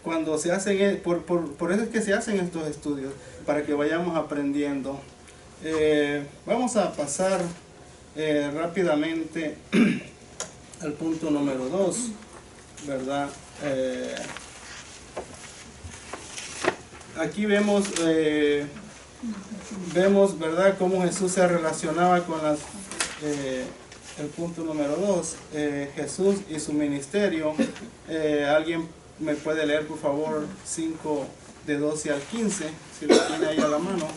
cuando se hacen, por eso es que se hacen estos estudios, para que vayamos aprendiendo. Vamos a pasar rápidamente al punto número 2, ¿verdad? Aquí vemos, ¿verdad?, cómo Jesús se relacionaba con el punto número 2, Jesús y su ministerio. ¿Alguien me puede leer, por favor, 5 de 12 al 15, si lo tiene ahí a la mano?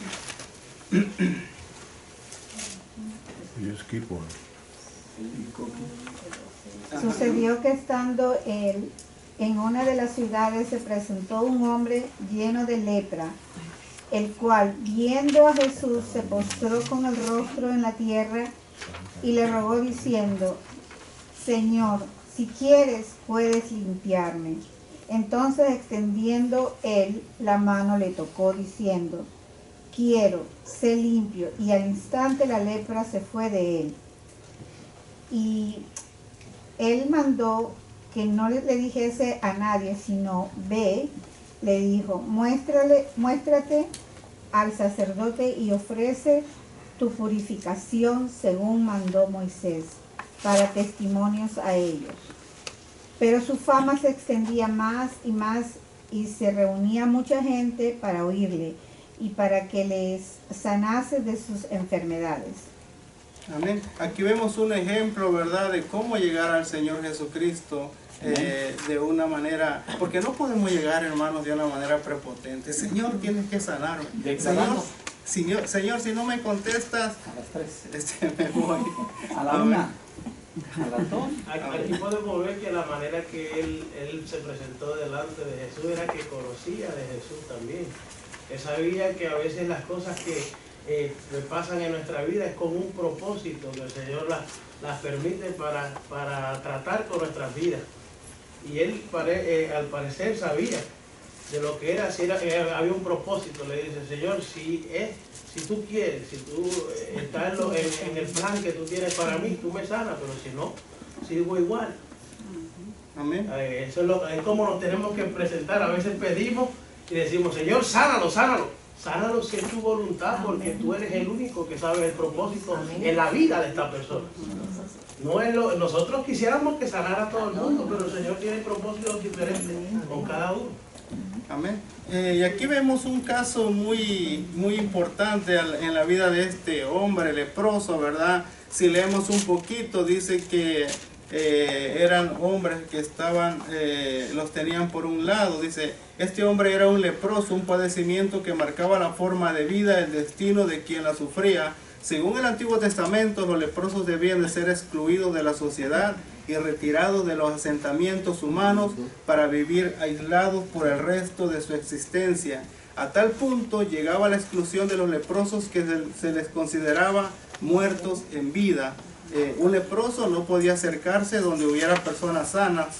Sucedió que estando él en una de las ciudades se presentó un hombre lleno de lepra, el cual, viendo a Jesús, se postró con el rostro en la tierra y le rogó diciendo: Señor, si quieres, puedes limpiarme. Entonces, extendiendo él la mano, le tocó diciendo: quiero, sé limpio. Y al instante la lepra se fue de él. Y él mandó que no le dijese a nadie, sino ve, le dijo, muéstrate al sacerdote y ofrece tu purificación según mandó Moisés, para testimonios a ellos. Pero su fama se extendía más, y se reunía mucha gente para oírle y para que les sanase de sus enfermedades. Amén. Aquí vemos un ejemplo, ¿verdad?, de cómo llegar al Señor Jesucristo de una manera, porque no podemos llegar, hermanos, de una manera prepotente. Señor, tienes que sanarme. Señor, si no me contestas, a las 3, me voy. a la 1, a las 2. Aquí podemos ver que la manera que él se presentó delante de Jesús era que conocía de Jesús también. Que sabía que a veces las cosas que pasan en nuestra vida es con un propósito, que el Señor las permite para tratar con nuestras vidas. Y él al parecer sabía de lo que era, si había un propósito. Le dice: Señor, si Si tú quieres, si tú estás en el plan que tú tienes para mí, tú me sanas, pero si no, sigo igual. Amén. Eso es como nos tenemos que presentar. A veces pedimos y decimos, Señor, sánalo, sánalo. Sánalo si es tu voluntad, porque tú eres el único que sabe el propósito en la vida de esta persona. No es nosotros quisiéramos que sanara a todo el mundo, pero el Señor tiene propósitos diferentes con cada uno. Amén. Y aquí vemos un caso muy importante en la vida de este hombre leproso, ¿verdad? Si leemos un poquito, dice que eran hombres que estaban, los tenían por un lado. Dice, este hombre era un leproso, un padecimiento que marcaba la forma de vida, el destino de quien la sufría. Según el Antiguo Testamento, los leprosos debían de ser excluidos de la sociedad y retirados de los asentamientos humanos para vivir aislados por el resto de su existencia. A tal punto llegaba la exclusión de los leprosos que se les consideraba muertos en vida. Un leproso no podía acercarse donde hubiera personas sanas.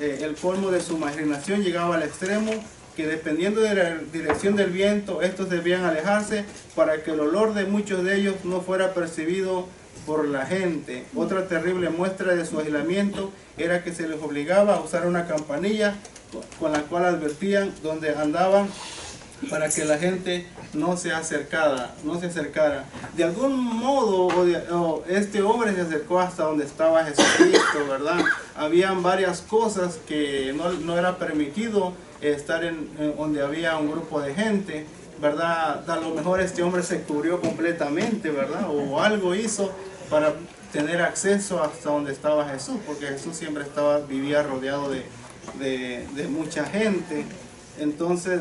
El colmo de su marginación llegaba al extremo que, dependiendo de la dirección del viento, estos debían alejarse para que el olor de muchos de ellos no fuera percibido por la gente. Otra terrible muestra de su aislamiento era que se les obligaba a usar una campanilla con la cual advertían dónde andaban para que la gente no se acercara. De algún modo, este hombre se acercó hasta donde estaba Jesucristo, ¿verdad? Habían varias cosas que no era permitido estar en donde había un grupo de gente, ¿verdad? A lo mejor este hombre se cubrió completamente, ¿verdad? O algo hizo para tener acceso hasta donde estaba Jesús, porque Jesús siempre vivía rodeado de mucha gente. Entonces,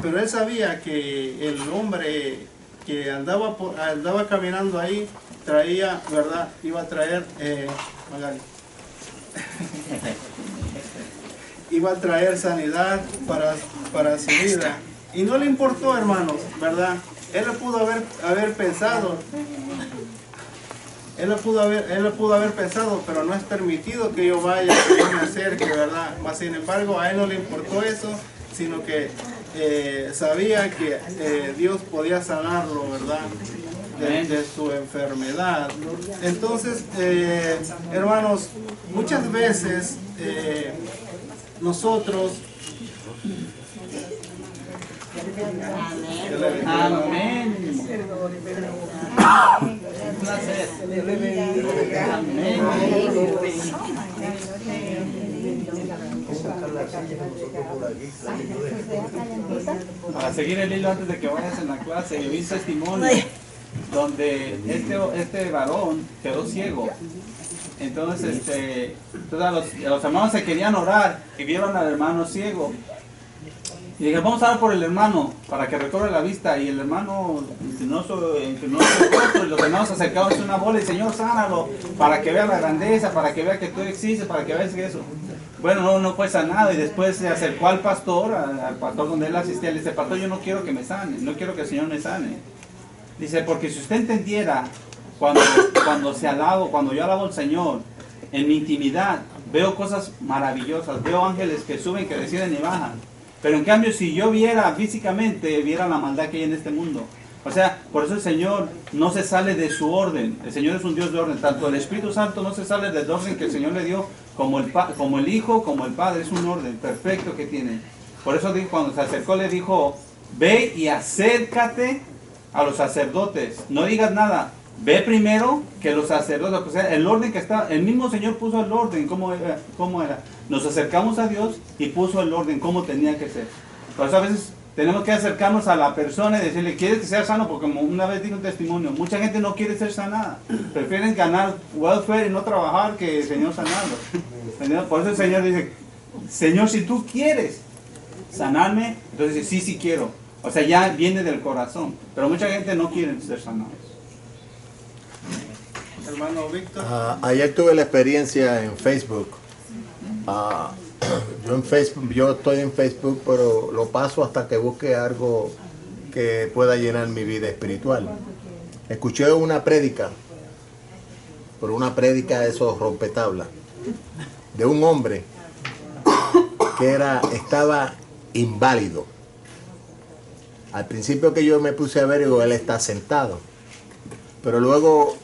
pero él sabía que el hombre que andaba caminando ahí traía, ¿verdad? Iba a traer, iba a traer sanidad para su vida. Y no le importó, hermanos, ¿verdad? Él lo pudo haber pensado. Él lo pudo haber pensado, pero no es permitido que yo vaya, que yo me acerque, ¿verdad? Mas, sin embargo, a él no le importó eso, sino que sabía que Dios podía sanarlo, ¿verdad? De su enfermedad. Entonces, hermanos, muchas veces nosotros... Amén. Un placer. Amén. Para seguir el hilo antes de que vayas en la clase, yo vi un testimonio donde este varón quedó ciego. Entonces, los hermanos se querían orar y vieron al hermano ciego. Y dije, vamos a orar por el hermano para que recobre la vista. Y el hermano inclinó su rostro y los hermanos se acercaron a una bola y Señor, sánalo para que vea la grandeza, para que vea que tú existes, para que veas que eso. Bueno, no fue sanado y después se acercó al pastor donde él asistía. Le dice, pastor, yo no quiero que me sane, no quiero que el Señor me sane. Dice, porque si usted entendiera, cuando yo alabo al Señor, en mi intimidad, veo cosas maravillosas, veo ángeles que suben, que descienden y bajan. Pero en cambio, si yo viera físicamente, viera la maldad que hay en este mundo. O sea, por eso el Señor no se sale de su orden. El Señor es un Dios de orden. Tanto el Espíritu Santo no se sale del orden que el Señor le dio, como el Hijo, como el Padre. Es un orden perfecto que tiene. Por eso cuando se acercó le dijo, ve y acércate a los sacerdotes. No digas nada. Ve primero que los sacerdotes. O sea, el orden que está, el mismo Señor puso el orden. ¿Cómo era? Nos acercamos a Dios y puso el orden como tenía que ser. Por eso a veces tenemos que acercarnos a la persona y decirle, ¿quieres que sea sano? Porque como una vez digo un testimonio, mucha gente no quiere ser sanada. Prefieren ganar welfare y no trabajar que el Señor sanarlo. Por eso el Señor dice, Señor, si tú quieres sanarme, entonces dice, sí quiero. O sea, ya viene del corazón. Pero mucha gente no quiere ser sanados. Hermano Víctor. Ayer tuve la experiencia en Facebook. Yo estoy en Facebook, pero lo paso hasta que busque algo que pueda llenar mi vida espiritual. Escuché una prédica, de esos rompetablas, de un hombre que estaba inválido. Al principio que yo me puse a ver, digo, él está sentado. Pero luego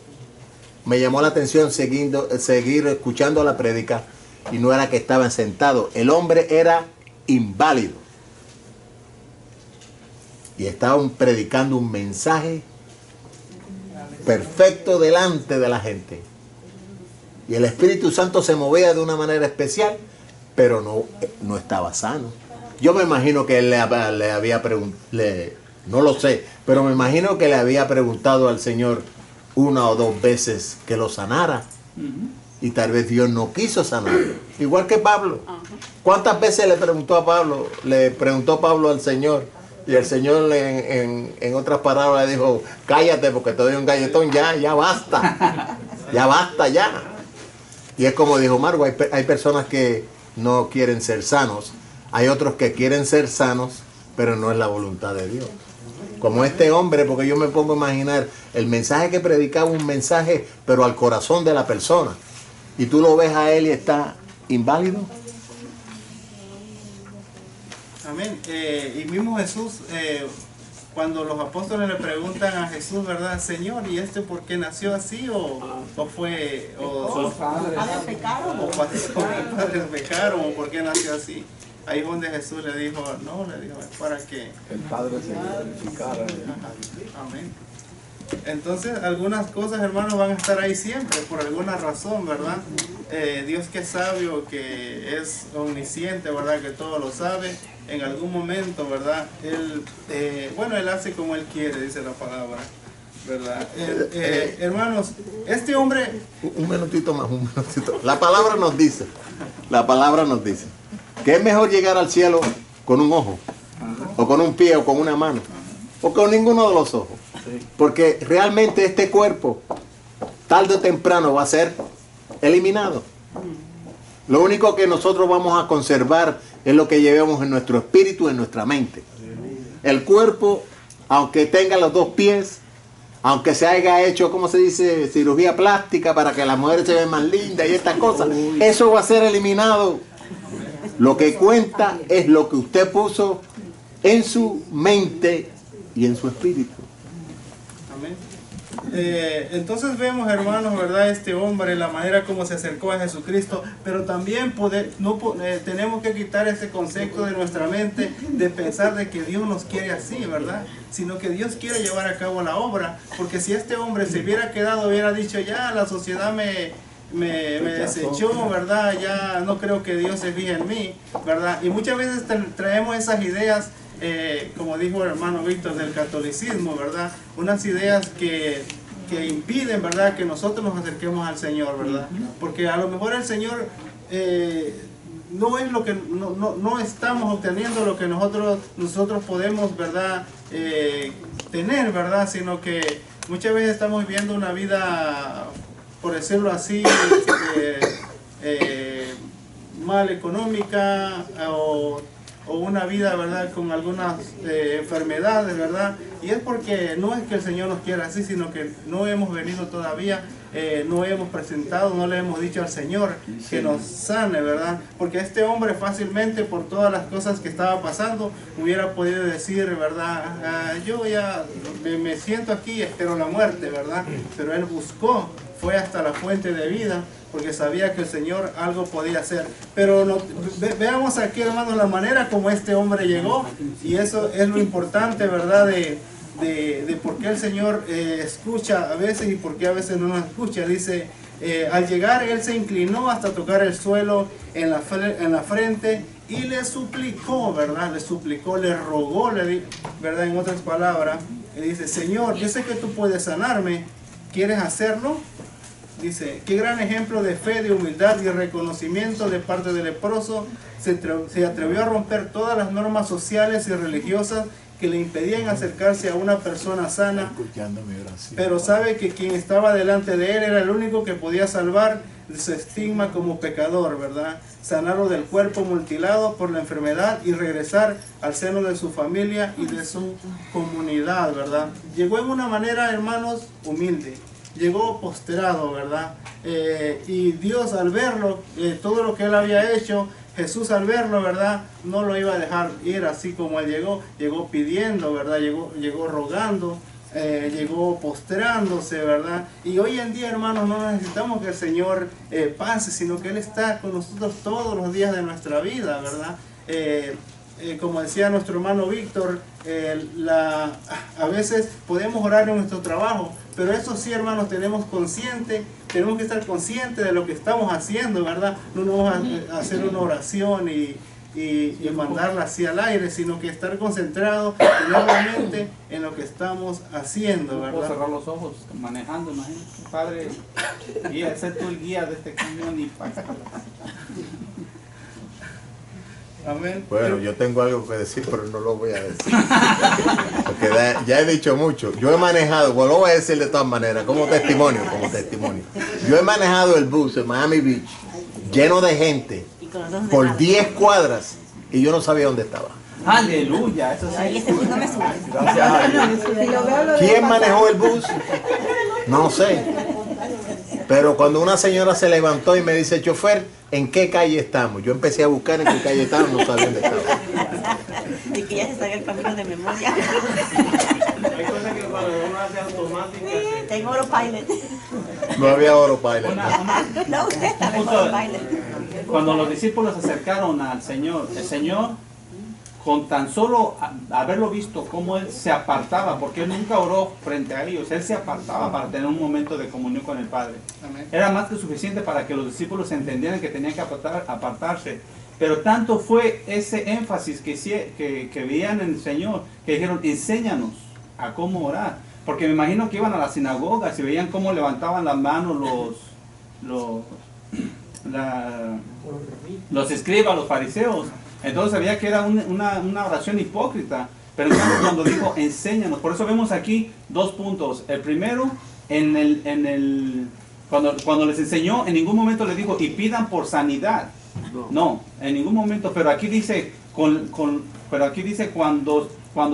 me llamó la atención seguir escuchando la prédica y no era que estaban sentados. El hombre era inválido. Y estaban predicando un mensaje perfecto delante de la gente. Y el Espíritu Santo se movía de una manera especial, pero no estaba sano. Yo me imagino que él le había preguntado, no lo sé, pero me imagino que le había preguntado al Señor una o dos veces que lo sanara. Y tal vez Dios no quiso sanarlo. Igual que Pablo. ¿Cuántas veces le preguntó Pablo al Señor? Y el Señor en otras palabras le dijo, cállate porque te doy un galletón, ya basta. Ya basta ya. Y es como dijo Margo, hay personas que no quieren ser sanos. Hay otros que quieren ser sanos, pero no es la voluntad de Dios. Como este hombre, porque yo me pongo a imaginar el mensaje que predicaba, un mensaje, pero al corazón de la persona. Y tú lo ves a él y está inválido. Amén. Y mismo Jesús, cuando los apóstoles le preguntan a Jesús, ¿verdad? Señor, ¿y este por qué nació así? ¿O fue? Sus padres. pecaron. ¿O padres pecaron? ¿O por qué nació así? Ahí es donde Jesús le dijo, para que el Padre se glorificara. Amén. Entonces, algunas cosas, hermanos, van a estar ahí siempre, por alguna razón, ¿verdad? Dios que es sabio, que es omnisciente, ¿verdad? Que todo lo sabe. En algún momento, ¿verdad? Él hace como Él quiere, dice la palabra, ¿verdad? Hermanos, este hombre... Un minutito más, un minutito. La palabra nos dice que es mejor llegar al cielo con un ojo, o con un pie, o con una mano, o con ninguno de los ojos. Porque realmente este cuerpo, tarde o temprano, va a ser eliminado. Lo único que nosotros vamos a conservar es lo que llevemos en nuestro espíritu, en nuestra mente. El cuerpo, aunque tenga los dos pies, aunque se haya hecho, ¿cómo se dice?, cirugía plástica para que las mujeres se vean más lindas y estas cosas, eso va a ser eliminado. Lo que cuenta es lo que usted puso en su mente y en su espíritu. Amén. Entonces vemos, hermanos, ¿verdad? Este hombre, la manera como se acercó a Jesucristo, pero también tenemos que quitar ese concepto de nuestra mente de pensar de que Dios nos quiere así, ¿verdad? Sino que Dios quiere llevar a cabo la obra, porque si este hombre se hubiera quedado, hubiera dicho, ya la sociedad me desechó, ¿verdad? Ya no creo que Dios se fije en mí, ¿verdad? Y muchas veces traemos esas ideas, como dijo el hermano Víctor, del catolicismo, ¿verdad? Unas ideas que impiden, ¿verdad?, que nosotros nos acerquemos al Señor, ¿verdad? Porque a lo mejor el Señor no es lo que no estamos obteniendo lo que nosotros podemos, ¿verdad?, tener, ¿verdad? Sino que muchas veces estamos viviendo una vida, por decirlo así, mal económica, o una vida, ¿verdad?, con algunas enfermedades, ¿verdad? Y es porque no es que el Señor nos quiera así, sino que no hemos venido todavía, no hemos presentado, no le hemos dicho al Señor que nos sane, ¿verdad? Porque este hombre fácilmente, por todas las cosas que estaba pasando, hubiera podido decir, ¿verdad? Yo ya me siento aquí y espero la muerte, ¿verdad? Pero él buscó, fue hasta la fuente de vida, porque sabía que el Señor algo podía hacer. Pero veamos aquí, hermanos, la manera como este hombre llegó, y eso es lo importante, ¿verdad?, de por qué el Señor escucha a veces y por qué a veces no nos escucha. Dice, al llegar él se inclinó hasta tocar el suelo en la frente y le suplicó, ¿verdad? Le suplicó, le rogó, ¿verdad? En otras palabras, y dice, Señor, yo sé que tú puedes sanarme, ¿quieres hacerlo? Dice, qué gran ejemplo de fe, de humildad y reconocimiento de parte del leproso. Se atrevió a romper todas las normas sociales y religiosas que le impedían acercarse a una persona sana, pero sabe que quien estaba delante de él era el único que podía salvar de su estigma como pecador, ¿verdad? Sanarlo del cuerpo mutilado por la enfermedad y regresar al seno de su familia y de su comunidad, ¿verdad? Llegó en una manera, hermanos, humilde. Llegó posterado, ¿verdad? Y Dios, al verlo, todo lo que él había hecho, Jesús al verlo, ¿verdad? No lo iba a dejar ir así como él llegó pidiendo, ¿verdad? Llegó rogando, llegó postrándose, ¿verdad? Y hoy en día, hermanos, no necesitamos que el Señor pase, sino que Él está con nosotros todos los días de nuestra vida, ¿verdad? Como decía nuestro hermano Víctor, a veces podemos orar en nuestro trabajo, pero eso sí, hermanos, tenemos que estar conscientes de lo que estamos haciendo, ¿verdad? No vamos a hacer una oración y mandarla así al aire, sino que estar concentrados realmente en lo que estamos haciendo, ¿verdad? Puedo cerrar los ojos manejando, imagínate, Padre, guía, sé tú el guía de este camión y para acá. Amén. Bueno, yo tengo algo que decir, pero no lo voy a decir. Porque ya he dicho mucho. Yo he manejado, bueno, lo voy a decir de todas maneras, como testimonio. Yo he manejado el bus en Miami Beach, lleno de gente, por 10 cuadras, y yo no sabía dónde estaba. Aleluya, eso sí. Gracias a Dios. ¿Quién manejó el bus? No sé. Pero cuando una señora se levantó y me dice, chofer, ¿en qué calle estamos? Yo empecé a buscar en qué calle estábamos, no sabía dónde estaba. Y que ya se sabe el camino de memoria. Hay cosas que cuando uno hace automáticas. Tengo Autopilot. No había Autopilot. No, usted está en Autopilot. Cuando los discípulos se acercaron al Señor, el Señor, con tan solo haberlo visto cómo Él se apartaba, porque Él nunca oró frente a ellos, Él se apartaba para tener un momento de comunión con el Padre. Amén. Era más que suficiente para que los discípulos entendieran que tenían que apartarse. Pero tanto fue ese énfasis que veían en el Señor, que dijeron, enséñanos a cómo orar. Porque me imagino que iban a las sinagogas y veían cómo levantaban las manos los escribas, los fariseos. Entonces sabía que era una oración hipócrita. Pero cuando dijo, enséñanos, por eso vemos aquí 2 puntos. El primero, cuando les enseñó, en ningún momento les dijo, y pidan por sanidad. No, en ningún momento. Pero aquí dice, cuando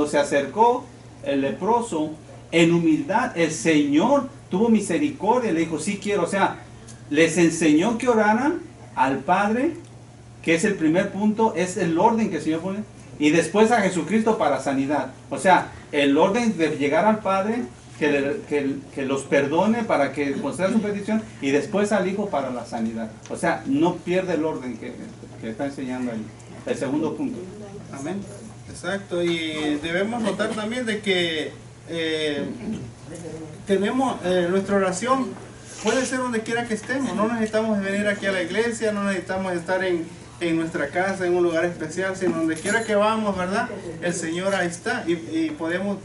se acercó el leproso, en humildad, el Señor tuvo misericordia, le dijo, sí quiero. O sea, les enseñó que oraran al Padre, que es el primer punto, es el orden que el Señor pone, y después a Jesucristo para sanidad. O sea, el orden de llegar al Padre, que los perdone para que conceda su petición, y después al Hijo para la sanidad. O sea, no pierde el orden que está enseñando ahí. El segundo punto. Amén. Exacto. Y debemos notar también de que tenemos nuestra oración puede ser donde quiera que estemos. No necesitamos venir aquí a la iglesia, no necesitamos estar en nuestra casa, en un lugar especial, sino donde quiera que vamos, ¿verdad? El Señor ahí está y podemos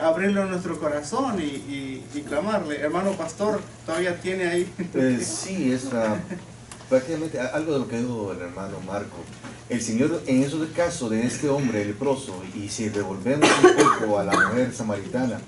abrirle nuestro corazón y clamarle. Hermano pastor, todavía tiene ahí. Sí, es prácticamente algo de lo que dijo el hermano Marco. El Señor, en esos casos de este hombre leproso, y si revolvemos un poco a la mujer samaritana,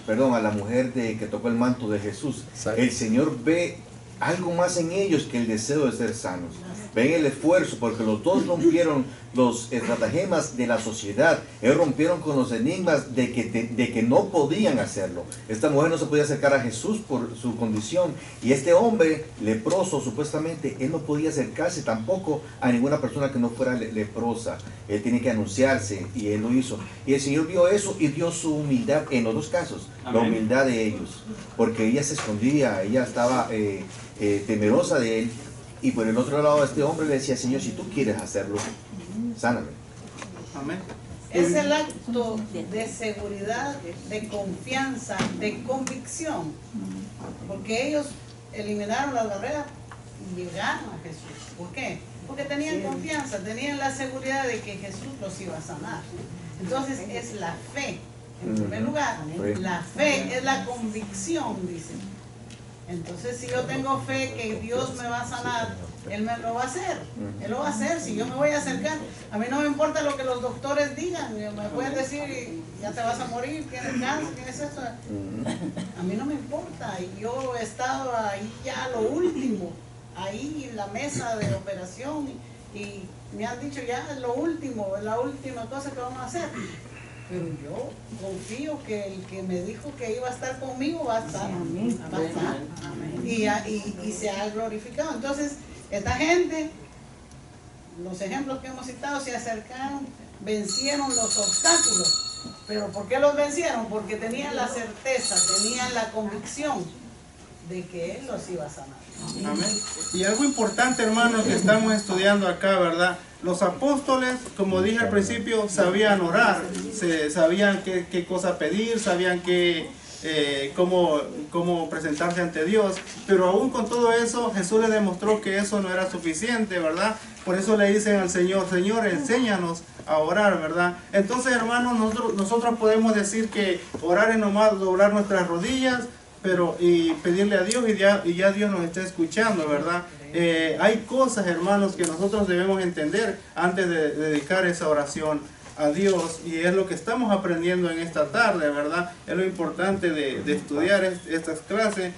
a la mujer que tocó el manto de Jesús, el Señor ve algo más en ellos que el deseo de ser sanos. Ven el esfuerzo, porque los dos rompieron los estratagemas de la sociedad. Ellos rompieron con los enigmas de que no podían hacerlo. Esta mujer no se podía acercar a Jesús por su condición. Y este hombre leproso, supuestamente, él no podía acercarse tampoco a ninguna persona que no fuera leprosa. Él tiene que anunciarse, y él lo hizo. Y el Señor vio eso y vio su humildad en los dos casos. Amén. La humildad de ellos. Porque ella se escondía, ella estaba temerosa de él. Y por el otro lado, este hombre le decía, Señor, si tú quieres hacerlo, sáname. Amén. Es el acto de seguridad, de confianza, de convicción. Porque ellos eliminaron las barreras y llegaron a Jesús. ¿Por qué? Porque tenían confianza, tenían la seguridad de que Jesús los iba a sanar. Entonces es la fe. En primer lugar, la fe es la convicción, dicen. Entonces, si yo tengo fe que Dios me va a sanar, Él me lo va a hacer. Él lo va a hacer. Si yo me voy a acercar, a mí no me importa lo que los doctores digan. Me pueden decir, ya te vas a morir, tienes cáncer, tienes esto. A mí no me importa. Yo he estado ahí ya lo último, ahí en la mesa de operación, y me han dicho ya es lo último, es la última cosa que vamos a hacer. Pero yo confío que el que me dijo que iba a estar conmigo va a estar. Va a estar. Y se ha glorificado. Entonces, esta gente los ejemplos que hemos citado, se acercaron, vencieron los obstáculos. ¿Pero por qué los vencieron? Porque tenían la certeza, tenían la convicción de que Él los iba a sanar. Amén. Y algo importante, hermanos, que estamos estudiando acá, ¿verdad? Los apóstoles, como dije al principio, sabían orar, sabían qué cosa pedir, sabían cómo presentarse ante Dios, pero aún con todo eso, Jesús les demostró que eso no era suficiente, ¿verdad? Por eso le dicen al Señor, Señor, enséñanos a orar, ¿verdad? Entonces, hermanos, nosotros podemos decir que orar es nomás doblar nuestras rodillas, y pedirle a Dios y ya Dios nos está escuchando, ¿verdad? Hay cosas, hermanos, que nosotros debemos entender antes de dedicar esa oración a Dios, y es lo que estamos aprendiendo en esta tarde, ¿verdad? Es lo importante de estudiar estas clases,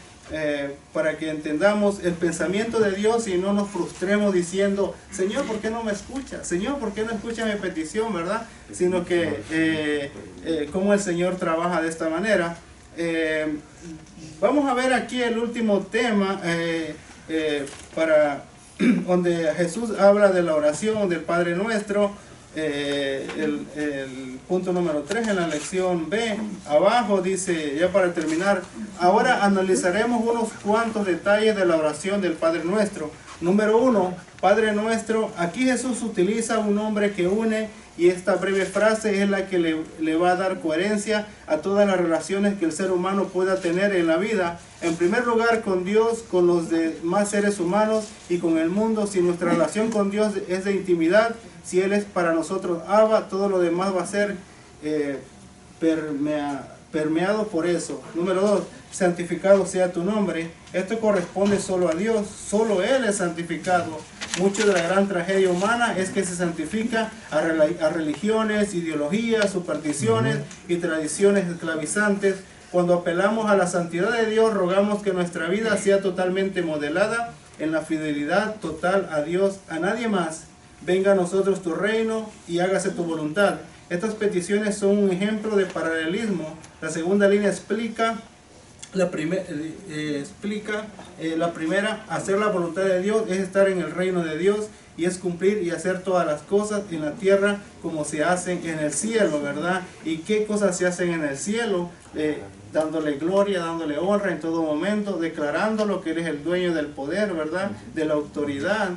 para que entendamos el pensamiento de Dios y no nos frustremos diciendo, Señor, ¿por qué no me escucha? Señor, ¿por qué no escucha mi petición? ¿Verdad? Sino que cómo el Señor trabaja de esta manera. Vamos a ver aquí el último tema, donde Jesús habla de la oración del Padre Nuestro. El punto número 3 en la lección B, abajo dice, ya para terminar, ahora analizaremos unos cuantos detalles de la oración del Padre Nuestro. Número 1, Padre Nuestro. Aquí Jesús utiliza un nombre que une, y esta breve frase es la que le va a dar coherencia a todas las relaciones que el ser humano pueda tener en la vida. En primer lugar, con Dios, con los demás seres humanos y con el mundo. Si nuestra relación con Dios es de intimidad, si Él es para nosotros Abba, todo lo demás va a ser permeado por eso. Número 2, santificado sea tu nombre. Esto corresponde solo a Dios, solo Él es santificado. Mucho de la gran tragedia humana es que se santifica a religiones, ideologías, supersticiones y tradiciones esclavizantes. Cuando apelamos a la santidad de Dios, rogamos que nuestra vida sea totalmente modelada en la fidelidad total a Dios, a nadie más. Venga a nosotros tu reino y hágase tu voluntad. Estas peticiones son un ejemplo de paralelismo. La segunda línea explica la primera, hacer la voluntad de Dios es estar en el reino de Dios y es cumplir y hacer todas las cosas en la tierra como se hacen en el cielo, ¿verdad? ¿Y qué cosas se hacen en el cielo? Dándole gloria, dándole honra en todo momento, declarándolo que eres el dueño del poder, ¿verdad? De la autoridad,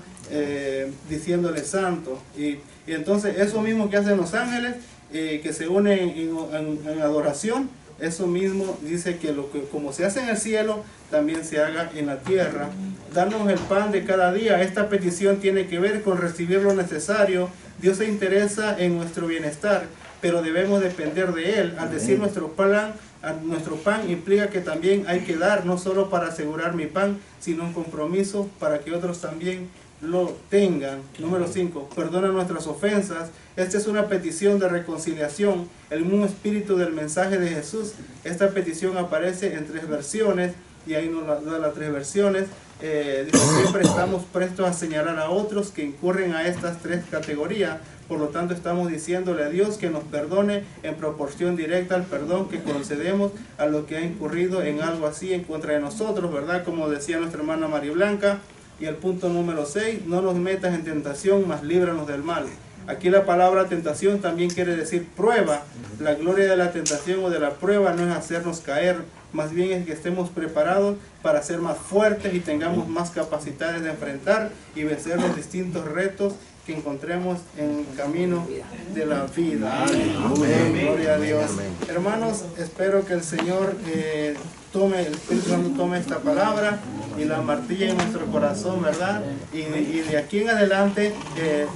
diciéndole santo. Y entonces eso mismo que hacen los ángeles, que se unen en adoración, eso mismo dice que como se hace en el cielo, también se haga en la tierra. Darnos el pan de cada día. Esta petición tiene que ver con recibir lo necesario. Dios se interesa en nuestro bienestar, pero debemos depender de Él. Al decir nuestro pan implica que también hay que dar, no solo para asegurar mi pan, sino un compromiso para que otros también lo tengan. Número 5, perdona nuestras ofensas. Esta es una petición de reconciliación, el mismo espíritu del mensaje de Jesús. Esta petición aparece en 3 versiones, y ahí nos da las 3 versiones. Dice, siempre estamos prestos a señalar a otros que incurren a estas 3 categorías. Por lo tanto, estamos diciéndole a Dios que nos perdone en proporción directa al perdón que concedemos a lo que ha incurrido en algo así en contra de nosotros, ¿verdad? Como decía nuestra hermana María Blanca. Y el punto número 6, no nos metas en tentación, mas líbranos del mal. Aquí la palabra tentación también quiere decir prueba. La gloria de la tentación o de la prueba no es hacernos caer, más bien es que estemos preparados para ser más fuertes y tengamos más capacidades de enfrentar y vencer los distintos retos que encontremos en el camino de la vida. Amén. Gloria a Dios. Hermanos, espero que el Señor el Espíritu Santo tome esta palabra y la martille en nuestro corazón, ¿verdad? Y de aquí en adelante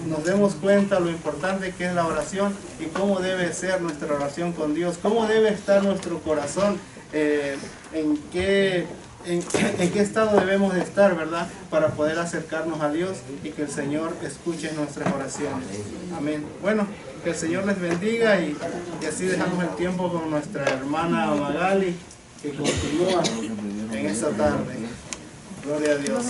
nos demos cuenta lo importante que es la oración y cómo debe ser nuestra oración con Dios, cómo debe estar nuestro corazón, en qué estado debemos de estar, ¿verdad? Para poder acercarnos a Dios y que el Señor escuche nuestras oraciones. Amén. Bueno, que el Señor les bendiga y así dejamos el tiempo con nuestra hermana Magali, que continúa en esta tarde. Gloria a Dios.